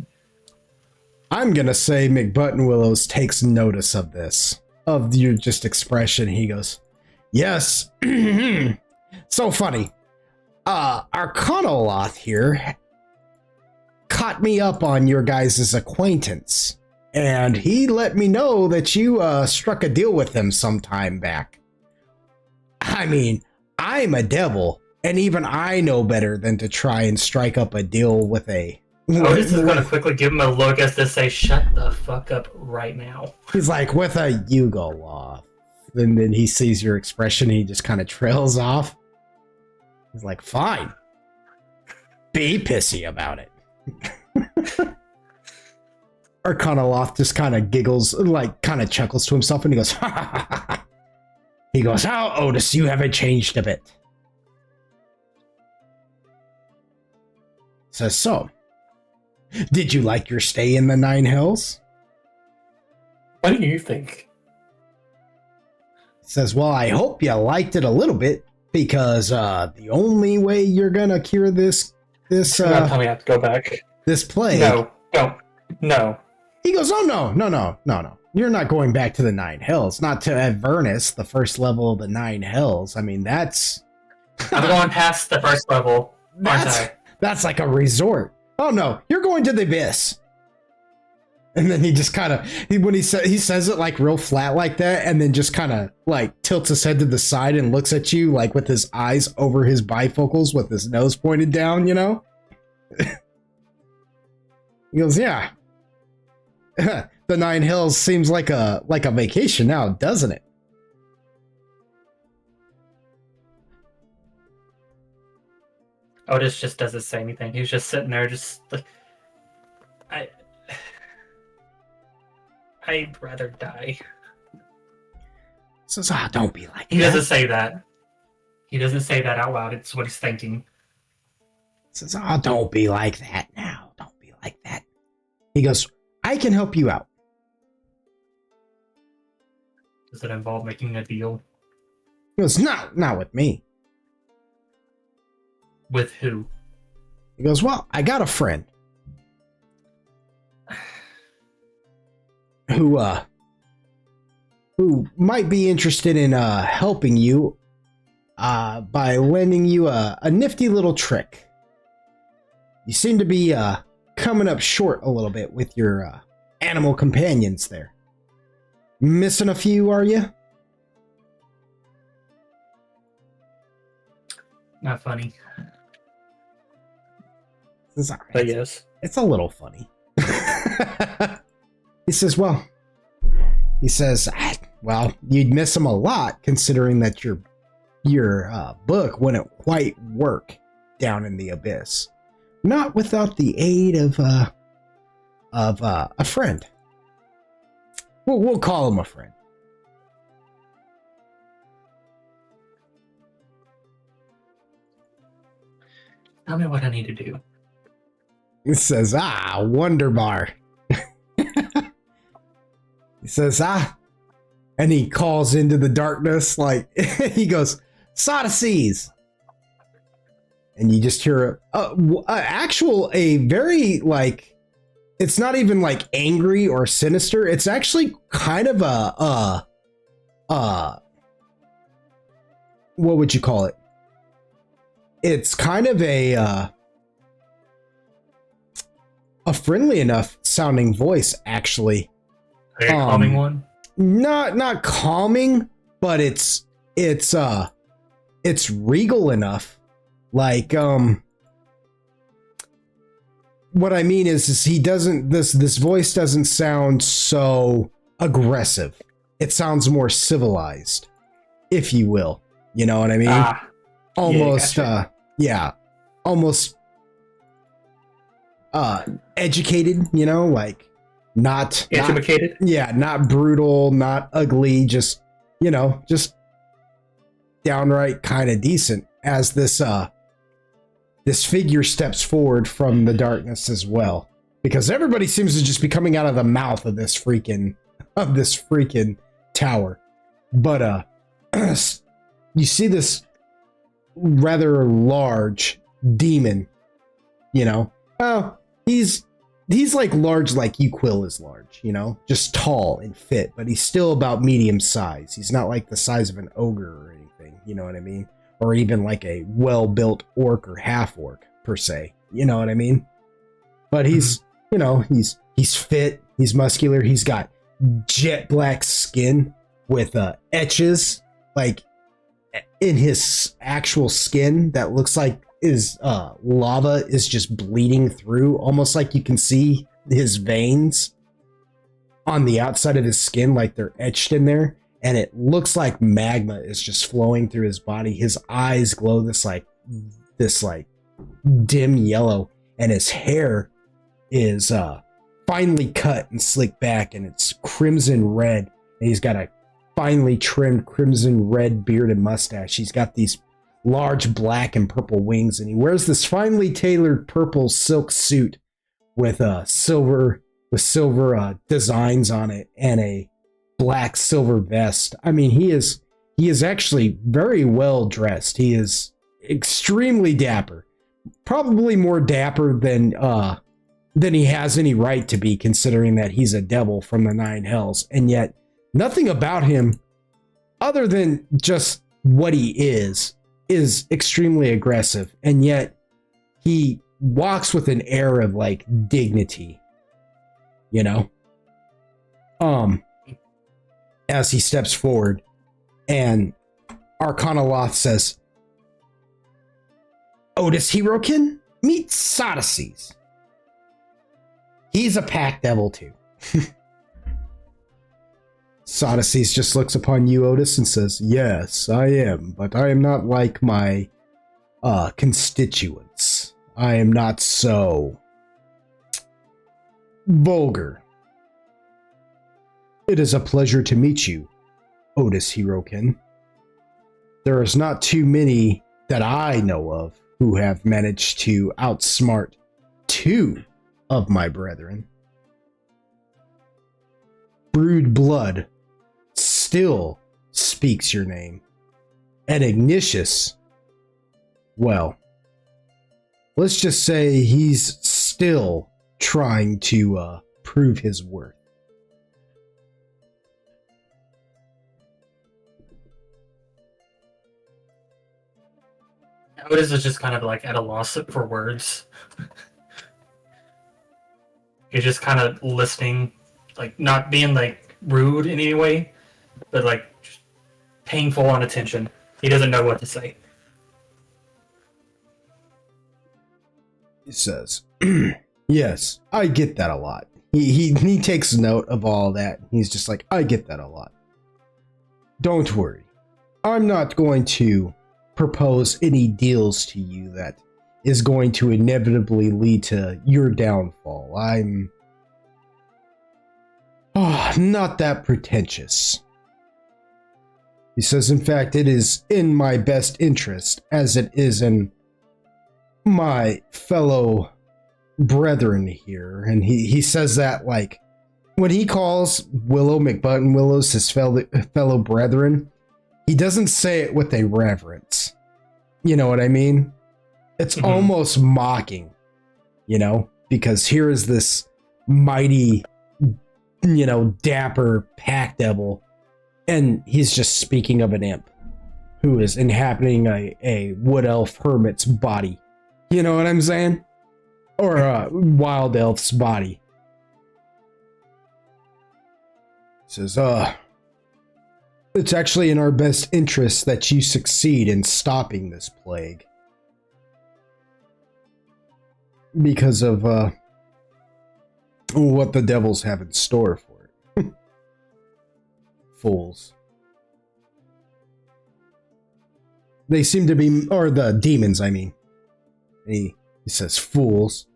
Speaker 1: I'm going to say McButtonwillows takes notice of this, of your just expression. He goes, "Yes, so funny. Arcanoloth here caught me up on your guys' acquaintance, and he let me know that you struck a deal with him some time back. I mean, I'm a devil, and even I know better than to try and strike up a deal with a..."
Speaker 2: Otis is going to quickly give him a look as to say, "Shut the fuck up right now."
Speaker 1: He's like, "With a you go off." And then he sees your expression, he just kind of trails off. He's like, "Fine. Be pissy about it." Arcanoloth just kind of giggles, like kind of chuckles to himself, and he goes, "Ha ha ha ha." He goes, "Oh, Otis, you haven't changed a bit." Says, so, did you like your stay in the Nine Hells?
Speaker 2: What do you think?
Speaker 1: Says, well, I hope you liked it a little bit, because the only way you're gonna cure this
Speaker 2: You're not telling me I have to go back.
Speaker 1: this plague.
Speaker 2: No, don't. No.
Speaker 1: He goes, oh no. You're not going back to the Nine Hells, not to Avernus, the first level of the Nine Hells. I mean, that's
Speaker 2: I'm going past the first level, aren't I?
Speaker 1: that's like a resort. Oh no, you're going to the abyss. And then he just kind of, when he says it like real flat like that, and then just kind of like tilts his head to the side and looks at you like with his eyes over his bifocals with his nose pointed down, you know? He goes, yeah. The Nine Hills seems like a vacation now, doesn't it?
Speaker 2: Otis just doesn't say anything. He's just sitting there, just like, I'd rather die.
Speaker 1: Says, don't be like that.
Speaker 2: He doesn't say that. He doesn't say that out loud. It's what he's thinking.
Speaker 1: Says, don't be like that now. Don't be like that. He goes, I can help you out.
Speaker 2: Does it involve making a deal?
Speaker 1: He goes, not with me.
Speaker 2: With who?
Speaker 1: He goes, well, I got a friend who might be interested in helping you by lending you a nifty little trick. You seem to be coming up short a little bit with your animal companions there. Missing a few, are you?
Speaker 2: Not funny.
Speaker 1: But
Speaker 2: yes.
Speaker 1: It's a little funny. He says, well, you'd miss them a lot considering that your book wouldn't quite work down in the abyss. Not without the aid of a friend. We'll call him a friend.
Speaker 2: Tell me what I need to do.
Speaker 1: He says, Wonderbar. He says, and he calls into the darkness, like, he goes, Sodices. And you just hear a very, like, it's not even, like, angry or sinister. It's actually kind of what would you call it? It's kind of a friendly enough sounding voice, actually.
Speaker 2: A calming one?
Speaker 1: Not calming, but it's regal enough. Like, what I mean is he doesn't, this voice doesn't sound so aggressive. It sounds more civilized, if you will. You know what I mean? Almost,
Speaker 2: gotcha.
Speaker 1: Almost educated, you know, like not
Speaker 2: educated.
Speaker 1: Not brutal, not ugly, just, you know, just downright kind of decent as this figure steps forward from the darkness as well, because everybody seems to just be coming out of the mouth of this freaking tower. But you see this rather large demon, you know. Oh, he's like large, like Uquill is large, you know, just tall and fit, but he's still about medium size. He's not like the size of an ogre or anything, you know what I mean? Or even like a well-built orc or half-orc per se, you know what I mean? But he's, you know, he's fit, he's muscular, he's got jet black skin with etches like in his actual skin that looks like is lava is just bleeding through, almost like you can see his veins on the outside of his skin, like they're etched in there, and it looks like magma is just flowing through his body. His eyes glow this dim yellow, and his hair is finely cut and slicked back, and it's crimson red, and he's got a finely trimmed crimson red beard and mustache. He's got these large black and purple wings, and he wears this finely tailored purple silk suit with silver designs on it and a black silver vest. I mean, he is actually very well dressed. He is extremely dapper, probably more dapper than he has any right to be, considering that he's a devil from the nine hells, and yet nothing about him, other than just what he is extremely aggressive, and yet he walks with an air of like dignity, you know? As he steps forward, and Arcanaloth says, Otis Herokin, meet Sodices. He's a pack devil too. Sodices just looks upon you, Otis, and says, yes, I am, but I am not like my constituents. I am not so vulgar. It is a pleasure to meet you, Otis Herokin. There is not too many that I know of who have managed to outsmart two of my brethren. Brood blood still speaks your name. And Ignatius, well, let's just say he's still trying to prove his worth.
Speaker 2: Otis is just kind of like at a loss for words. He's just kind of listening, like not being like rude in any way, but like just paying full on attention. He doesn't know what to say.
Speaker 1: He says, yes, I get that a lot. He takes note of all that. He's just like, I get that a lot. Don't worry. I'm not going to propose any deals to you that is going to inevitably lead to your downfall. I'm not that pretentious. He says, in fact, it is in my best interest, as it is in my fellow brethren here. And he says that like when he calls Willow McButtonwillows his fellow brethren, he doesn't say it with a reverence. You know what I mean? It's almost mocking, you know, because here is this mighty, you know, dapper pack devil, and he's just speaking of an imp who is inhabiting a wood elf hermit's body. You know what I'm saying? Or a wild elf's body. He says, it's actually in our best interest that you succeed in stopping this plague. Because of what the devils have in store for it. Fools. They seem to be, or the demons, I mean. He says, fools.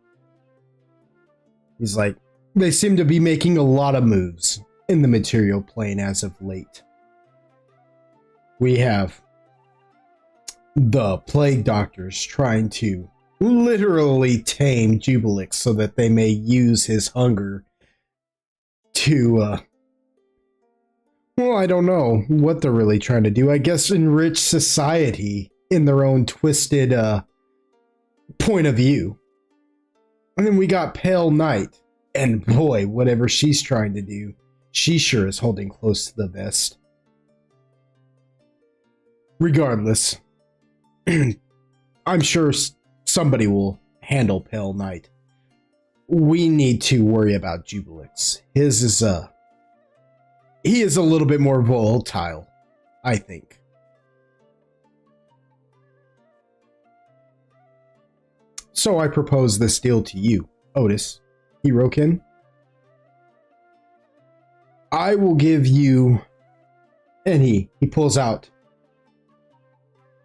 Speaker 1: He's like, they seem to be making a lot of moves in the material plane as of late. We have the plague doctors trying to literally tame Jubilix so that they may use his hunger to, well, I don't know what they're really trying to do. I guess enrich society in their own twisted point of view. And then we got Pale Knight, and boy, whatever she's trying to do, she sure is holding close to the vest. Regardless, I'm sure somebody will handle Pale Knight. We need to worry about Jubilix. He is a little bit more volatile, I think. So I propose this deal to you, Otis Herokin. I will give you, and he pulls out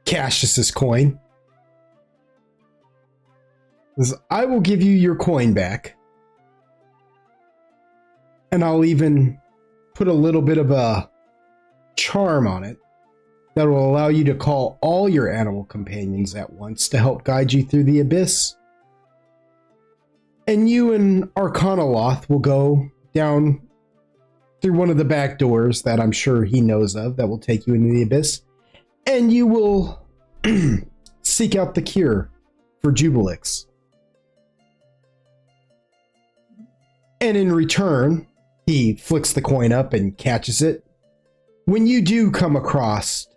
Speaker 1: Cassius's coin. I will give you your coin back, and I'll even put a little bit of a charm on it that will allow you to call all your animal companions at once to help guide you through the abyss. And you and Arcanoloth will go down through one of the back doors that I'm sure he knows of that will take you into the abyss. And you will seek out the cure for Jubilix. And in return, he flicks the coin up and catches it. When you do come across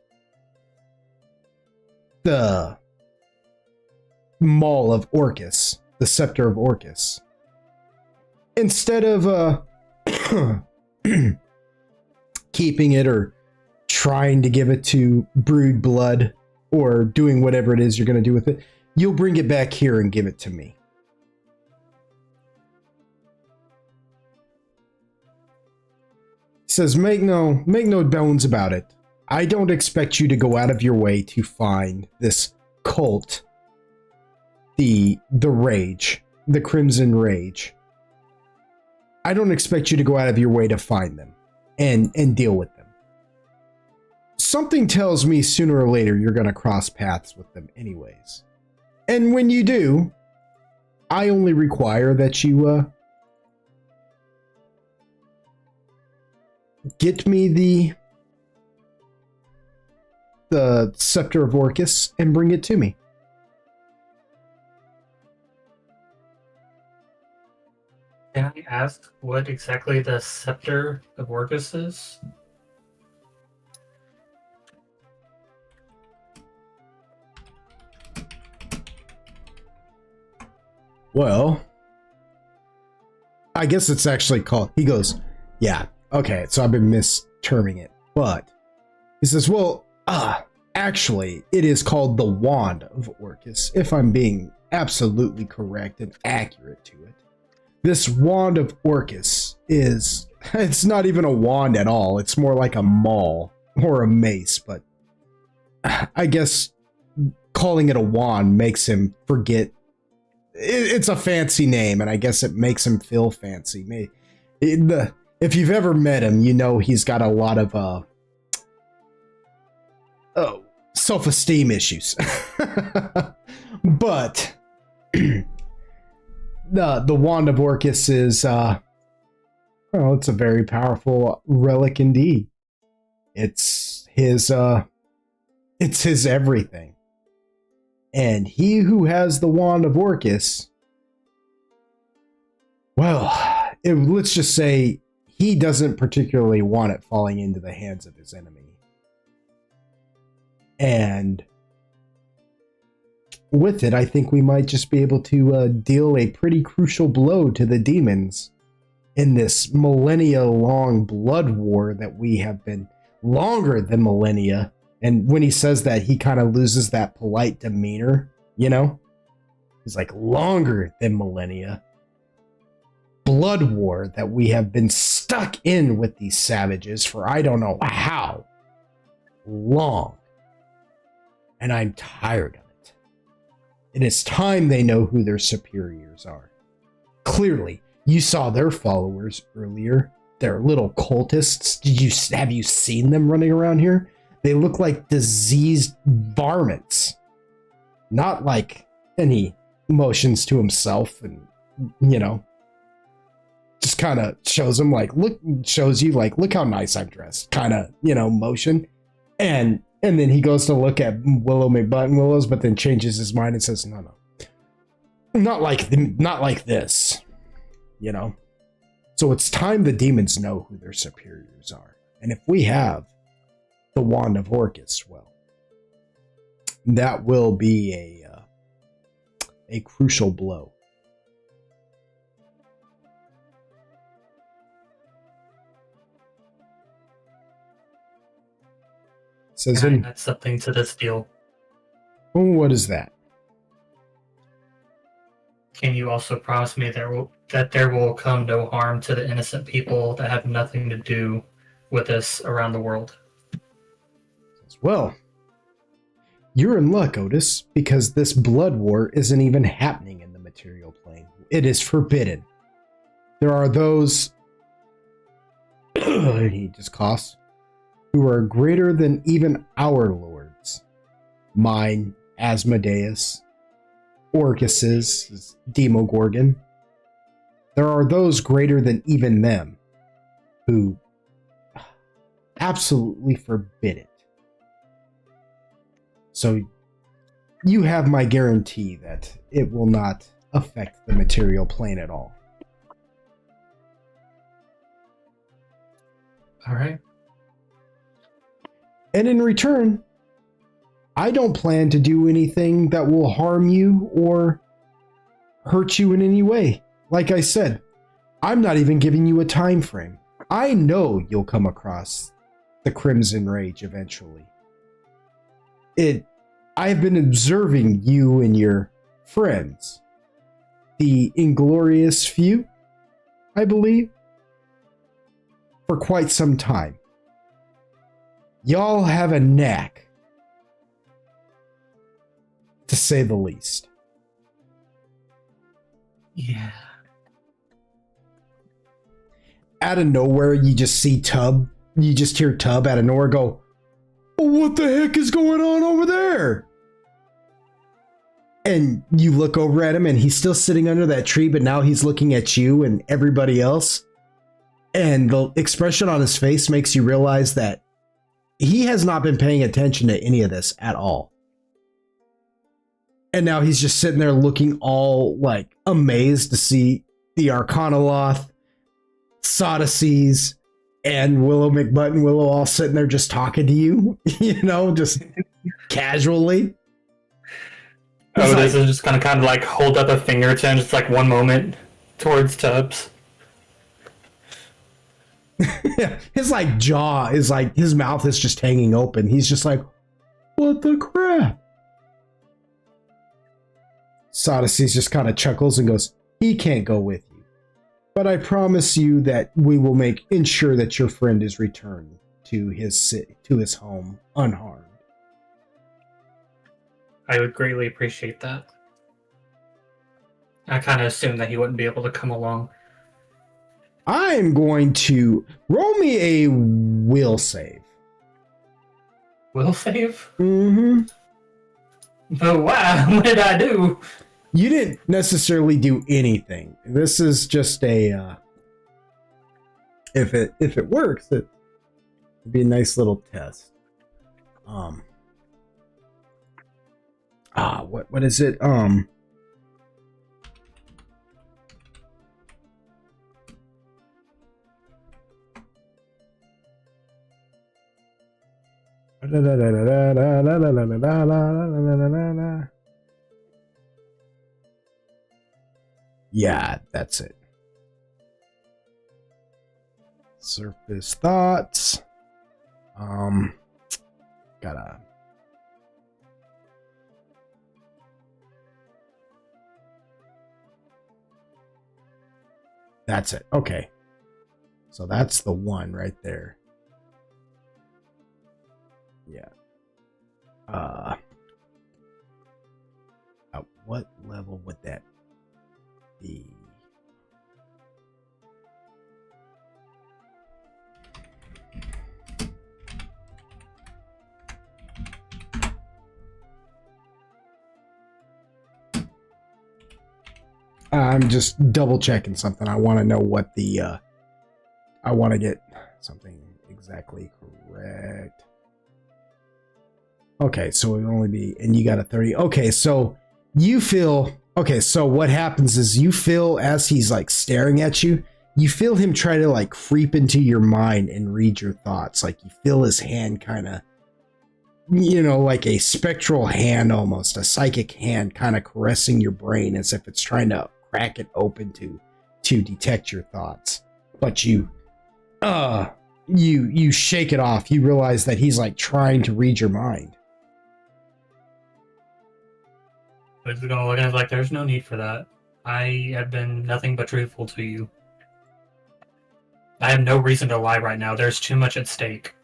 Speaker 1: the Maul of Orcus, the Scepter of Orcus, instead of keeping it or trying to give it to Brood Blood or doing whatever it is you're going to do with it, you'll bring it back here and give it to me. He says, make no bones about it. I don't expect you to go out of your way to find this cult, the Rage, the Crimson Rage. I don't expect you to go out of your way to find them and deal with them. Something tells me sooner or later you're going to cross paths with them anyways. And when you do, I only require that you get me the Scepter of Orcus and bring it to me.
Speaker 2: Can I ask what exactly the Scepter of Orcus is?
Speaker 1: Well, I guess it's actually called, he goes, yeah, okay, so I've been misterming it, but he says, well, actually, it is called the Wand of Orcus, if I'm being absolutely correct and accurate to it. This Wand of Orcus is, it's not even a wand at all, it's more like a maul or a mace, but I guess calling it a wand makes him forget. It's a fancy name, and I guess it makes him feel fancy. If you've ever met him, you know he's got a lot of self-esteem issues. But the Wand of Orcus is, it's a very powerful relic indeed. It's his everything. And he who has the Wand of Orcus, well, let's just say he doesn't particularly want it falling into the hands of his enemy. And with it, I think we might just be able to deal a pretty crucial blow to the demons in this millennia-long blood war that we have been longer than millennia. And when he says that, he kind of loses that polite demeanor, you know? He's like, longer than millennia. Blood war that we have been stuck in with these savages for I don't know how long. And I'm tired of it. It is time they know who their superiors are. Clearly, you saw their followers earlier. They're little cultists. Have you seen them running around here? They look like diseased varmints. Not like any motions to himself and, you know, just kind of shows him like, look how nice I'm dressed. Kind of, you know, motion. And then he goes to look at Willow McButtonwillows, but then changes his mind and says, no. Not like this, you know? So it's time the demons know who their superiors are. And if we have the Wand of Orcus, well, that will be a crucial blow. Says
Speaker 2: Can I
Speaker 1: in,
Speaker 2: add something to this deal?
Speaker 1: oh, what is that?
Speaker 2: Can you also promise me that there will come no harm to the innocent people that have nothing to do with this around the world?
Speaker 1: Well, you're in luck, Otis, because this blood war isn't even happening in the material plane. It is forbidden. There are those... he just coughs. who are greater than even our lords. Mine, Asmodeus, Orcus's, Demogorgon. There are those greater than even them, who absolutely forbid it. So you have my guarantee that it will not affect the material plane at all.
Speaker 2: All right.
Speaker 1: And in return, I don't plan to do anything that will harm you or hurt you in any way. Like I said, I'm not even giving you a time frame. I know you'll come across the Crimson Rage eventually. I've been observing you and your friends, the Inglorious Few, I believe, for quite some time. Y'all have a knack, to say the least.
Speaker 2: Yeah.
Speaker 1: Out of nowhere, you just see Tub. You just hear Tub out of nowhere go, "Oh, what the heck is going on over there?" And you look over at him, and he's still sitting under that tree, but now he's looking at you and everybody else. And the expression on his face makes you realize that he has not been paying attention to any of this at all. And now he's just sitting there looking all like amazed to see the Arcanoloth, Sodices, and Willow McButton-Willow all sitting there just talking to you, just casually.
Speaker 2: Otis is just kind of like hold up a finger to him, just like one moment towards Tubbs.
Speaker 1: His like jaw is like, his mouth is just hanging open. He's just like, what the crap? Sodices just kind of chuckles and goes, he can't go with you. But I promise you that we will ensure that your friend is returned to his home unharmed.
Speaker 2: I would greatly appreciate that. I kind of assumed that he wouldn't be able to come along.
Speaker 1: I'm going to roll me a will save.
Speaker 2: Will save?
Speaker 1: Mm-hmm.
Speaker 2: Oh, wow. What did I do?
Speaker 1: You didn't necessarily do anything. This is just a if it works, it'd be a nice little test. What is it? Yeah, that's it. Surface thoughts. Gotta. That's it. Okay. So that's the one right there. Yeah. At what level would that be? I'm just double checking something. I want to know what the I want to get something exactly correct. Okay, so it would only be, and you got a 30. Okay, so you feel, okay, so what happens is you feel as he's like staring at you, you feel him try to like creep into your mind and read your thoughts. Like you feel his hand kind of, like a spectral hand almost, a psychic hand kind of caressing your brain as if it's trying to crack it open to detect your thoughts. But you shake it off. You realize that he's like trying to read your mind.
Speaker 2: It's gonna look at it like there's no need for that. I have been nothing but truthful to you. I have no reason to lie right now. There's too much at stake.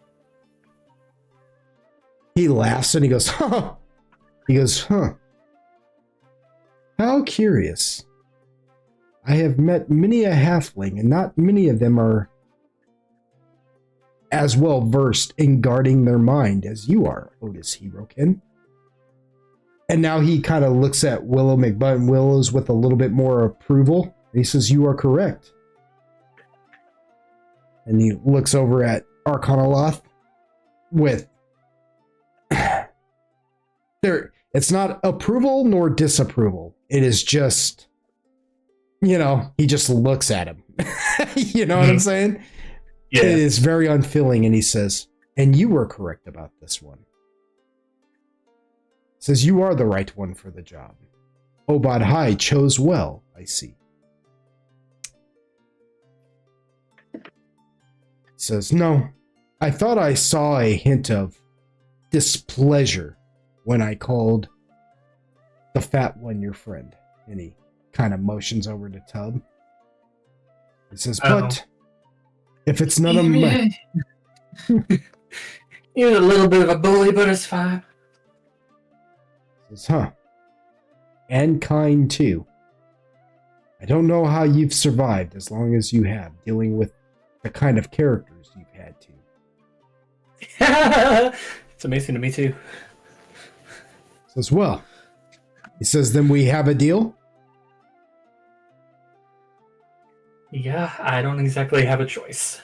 Speaker 1: He laughs and he goes, huh. He goes, huh. How curious. I have met many a halfling, and not many of them are as well versed in guarding their mind as you are, Otis Herokin. And now he kind of looks at Willow McButton Willows with a little bit more approval. He says, you are correct. And he looks over at Arcanoloth with it's not approval nor disapproval. It is just, he just looks at him. You know what I'm saying? Yeah. It is very unfilling, and he says, and you were correct about this one. Says you are the right one for the job. Obad High chose well, I see. Says, no, I thought I saw a hint of displeasure when I called the fat one your friend. And he kind of motions over to Tub. He says, but if it's none of my...
Speaker 2: You're a little bit of a bully, but it's fine.
Speaker 1: Says, huh. And kind, too. I don't know how you've survived as long as you have, dealing with the kind of characters you've had to.
Speaker 2: It's amazing to me, too.
Speaker 1: Says, well. He says, then we have a deal?
Speaker 2: Yeah, I don't exactly have a choice.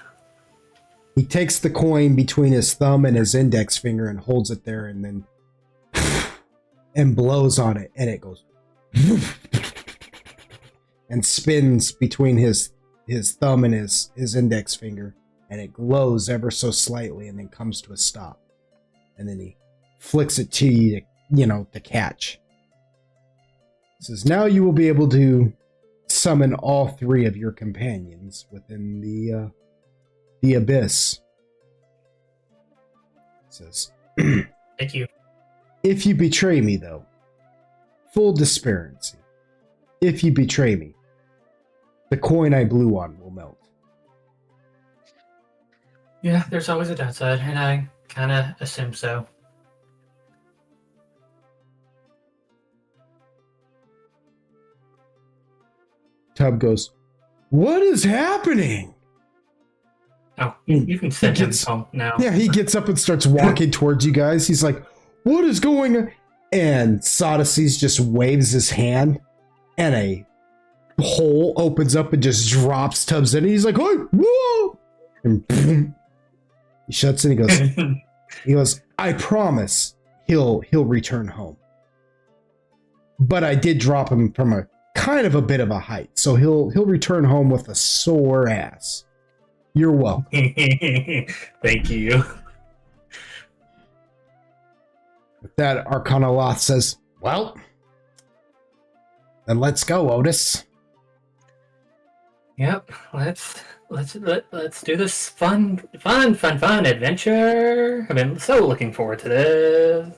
Speaker 1: He takes the coin between his thumb and his index finger and holds it there and then and blows on it, and it goes and spins between his thumb and his index finger, and it glows ever so slightly and then comes to a stop. And then he flicks it to you to catch. He says, now you will be able to summon all three of your companions within the abyss. He says,
Speaker 2: thank you.
Speaker 1: If you betray me, though, full transparency, if you betray me, the coin I blew on will melt.
Speaker 2: Yeah, there's always a downside, and I kind of assume so.
Speaker 1: Tub goes, what is happening?
Speaker 2: Oh, you can send him home now.
Speaker 1: Yeah, he gets up and starts walking towards you guys. He's like, what is going on? And Sodices just waves his hand, and a hole opens up and just drops Tubbs in. And he's like, oh, whoa! And boom, he shuts in. He goes, I promise he'll return home. But I did drop him from a kind of a bit of a height, so he'll return home with a sore ass. You're welcome.
Speaker 2: Thank you.
Speaker 1: With that, Arcanoloth says, well, then let's go, Otis.
Speaker 2: Yep, let's do this fun adventure. I've been so looking forward to this.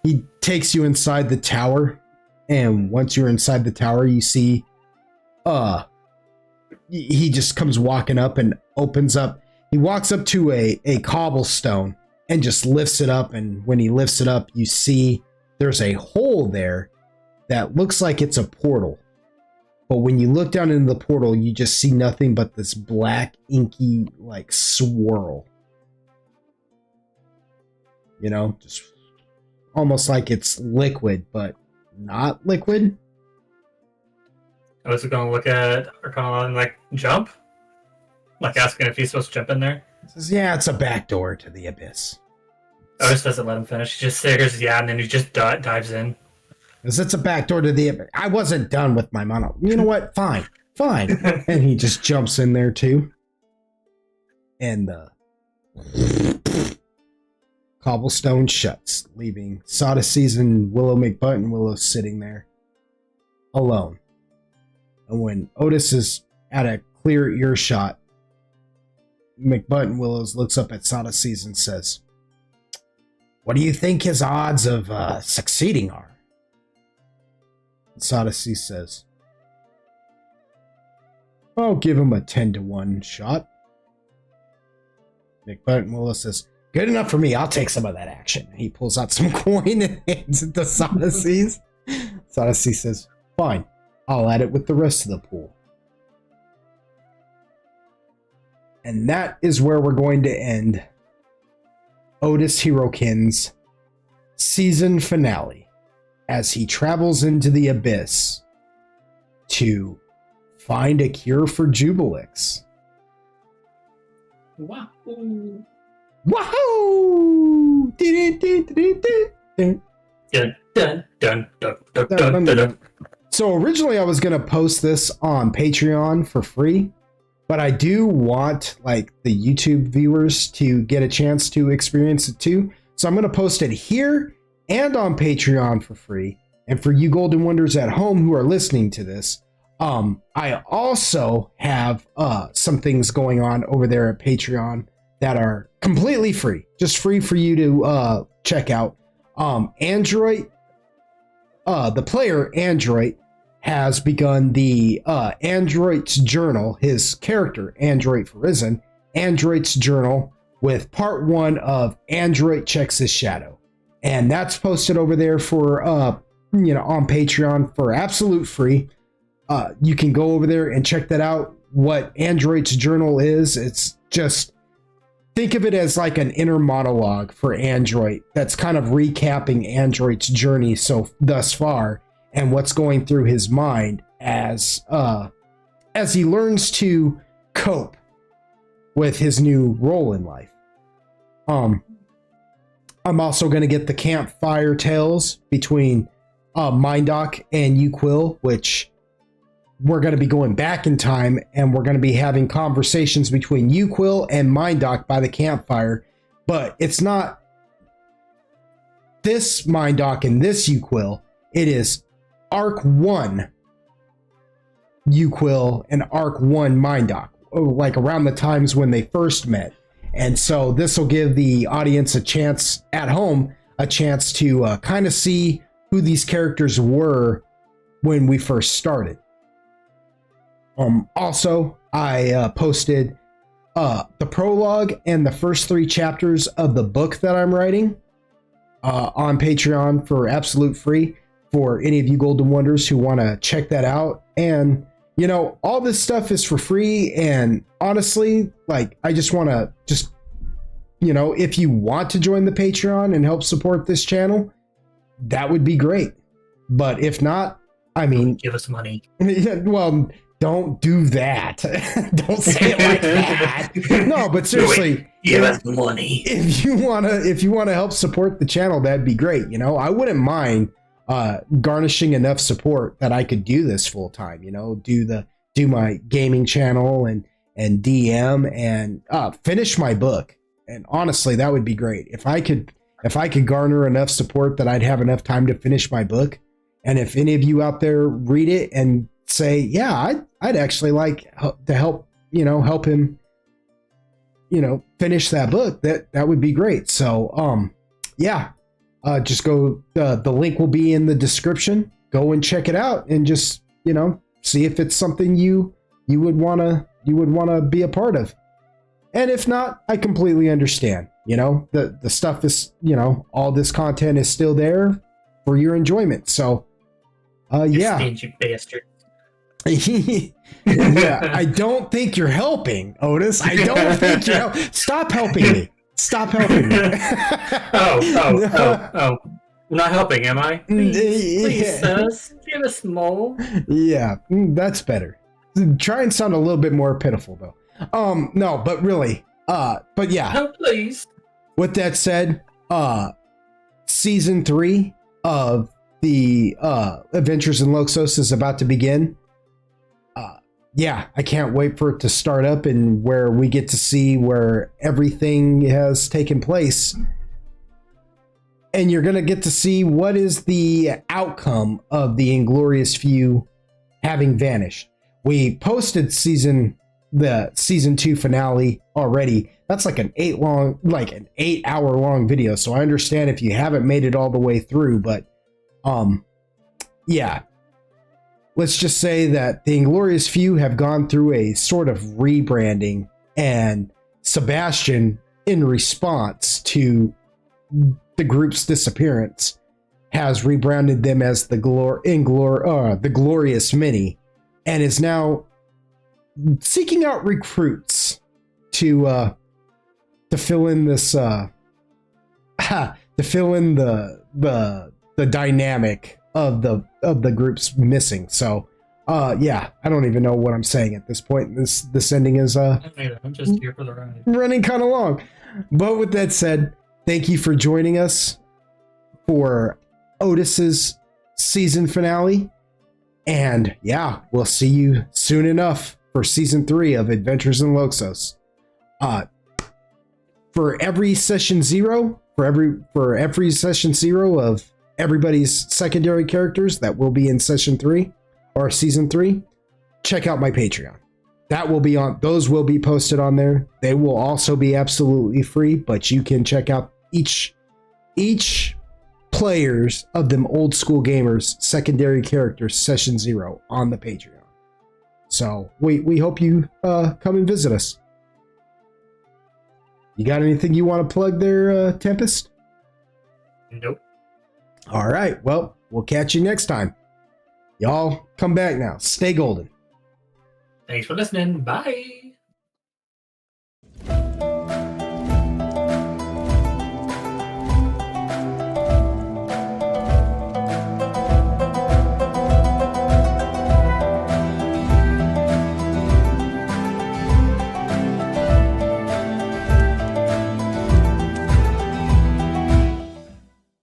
Speaker 1: He takes you inside the tower, and once you're inside the tower, you see he just comes walking up and opens up. He walks up to a cobblestone and just lifts it up, and when he lifts it up, you see there's a hole there that looks like it's a portal. But when you look down into the portal, you just see nothing but this black, inky, like, swirl. Just almost like it's liquid, but not liquid.
Speaker 2: I was going to look at Arcana and, jump? Asking if he's supposed to jump in there?
Speaker 1: He says, yeah, it's a back door to the abyss.
Speaker 2: Otis doesn't let him finish. He just stares, and then he just dives in.
Speaker 1: Because it's a back door to the abyss. I wasn't done with my monologue. You know what? Fine. And he just jumps in there, too. And the cobblestone shuts, leaving Sodices and Willow McButton Willow sitting there alone. And when Otis is at a clear earshot, McButton Willows looks up at Sodices and says, what do you think his odds of succeeding are? And Sodices says, I'll give him a 10-to-1 shot. McButton Willows says, good enough for me. I'll take some of that action. He pulls out some coin and hands it to Sodices. Sodices says, fine. I'll add it with the rest of the pool. And that is where we're going to end Otis Herokin's season finale as he travels into the abyss to find a cure for Jubilix.
Speaker 2: Wow.
Speaker 1: Wahoo!
Speaker 2: Dun, dun, dun, dun, dun, dun, dun, dun.
Speaker 1: So originally I was going to post this on Patreon for free, but I do want like the YouTube viewers to get a chance to experience it too. So I'm going to post it here and on Patreon for free. And for you Golden Wonders at home who are listening to this, I also have some things going on over there at Patreon that are completely free, just free for you to check out. Android, the player Android has begun the Android's Journal, his character Android Risen, Android's Journal with part 1 of Android Checks His Shadow, and that's posted over there for on Patreon for absolute free. You can go over there and check that out. What Android's Journal is, it's just, think of it as like an inner monologue for Android that's kind of recapping Android's journey thus far and what's going through his mind as he learns to cope with his new role in life. I'm also going to get the campfire tales between Mindoc and Uquill, which we're going to be going back in time and we're going to be having conversations between Uquill and Mindoc by the campfire, but it's not this Mindoc and this Uquill. It is Arc 1 Uquill and Arc 1 Mindoc, like around the times when they first met. And so this will give the audience a chance at home, a chance to kind of see who these characters were when we first started. Also, I posted the prologue and the first 3 chapters of the book that I'm writing on Patreon for absolute free for any of you Golden Wonders who want to check that out. And, all this stuff is for free. And honestly, like, I just want to if you want to join the Patreon and help support this channel, that would be great. But if not, I mean,
Speaker 2: give us money.
Speaker 1: Well, don't do that. Don't say it like that. No, but seriously,
Speaker 2: give us money.
Speaker 1: If you wanna help support the channel, that'd be great. I wouldn't mind garnishing enough support that I could do this full time. Do my gaming channel and DM and finish my book. And honestly, that would be great if I could garner enough support that I'd have enough time to finish my book. And if any of you out there read it and say, yeah, I'd actually like to help him, finish that book, that would be great. So, just go, the link will be in the description. Go and check it out and just, see if it's something you would want to be a part of. And if not, I completely understand. The stuff is, all this content is still there for your enjoyment. So, yeah.
Speaker 2: You bastard.
Speaker 1: Yeah, I don't think you're helping, Otis. I don't think you're helping. Stop helping me. Stop helping me.
Speaker 2: Oh. I'm not helping, am I? Please, sis, give us more.
Speaker 1: Yeah, that's better. Try and sound a little bit more pitiful, though. No, but really, but yeah.
Speaker 2: No, please.
Speaker 1: With that said, season 3 of the Adventures in Loxos is about to begin. Yeah, I can't wait for it to start up and where we get to see where everything has taken place. And you're going to get to see what is the outcome of the Inglorious Few having vanished. We posted the season 2 finale already. That's like an 8-hour long video. So I understand if you haven't made it all the way through, but yeah. Let's just say that the Inglorious Few have gone through a sort of rebranding, and Sebastian, in response to the group's disappearance, has rebranded them as the Glorious Mini, and is now seeking out recruits to fill in this to fill in the dynamic of the groups missing. So yeah, I don't even know what I'm saying at this point. This ending is
Speaker 2: I'm just here for the ride.
Speaker 1: running kind of long. But with that said, thank you for joining us for Otis's season finale. And yeah, we'll see you soon enough for season 3 of Adventures in Loxos. For every session 0, for every session 0 of everybody's secondary characters that will be in session 3 or season 3, check out my Patreon. That will be on, those will be posted on there. They will also be absolutely free, but you can check out each players of them old school gamers secondary characters session 0 on the Patreon. So we hope you come and visit us. You got anything you want to plug there, Tempest?
Speaker 2: Nope.
Speaker 1: All right, well, we'll catch you next time. Y'all come back now. Stay golden.
Speaker 2: Thanks for listening. Bye.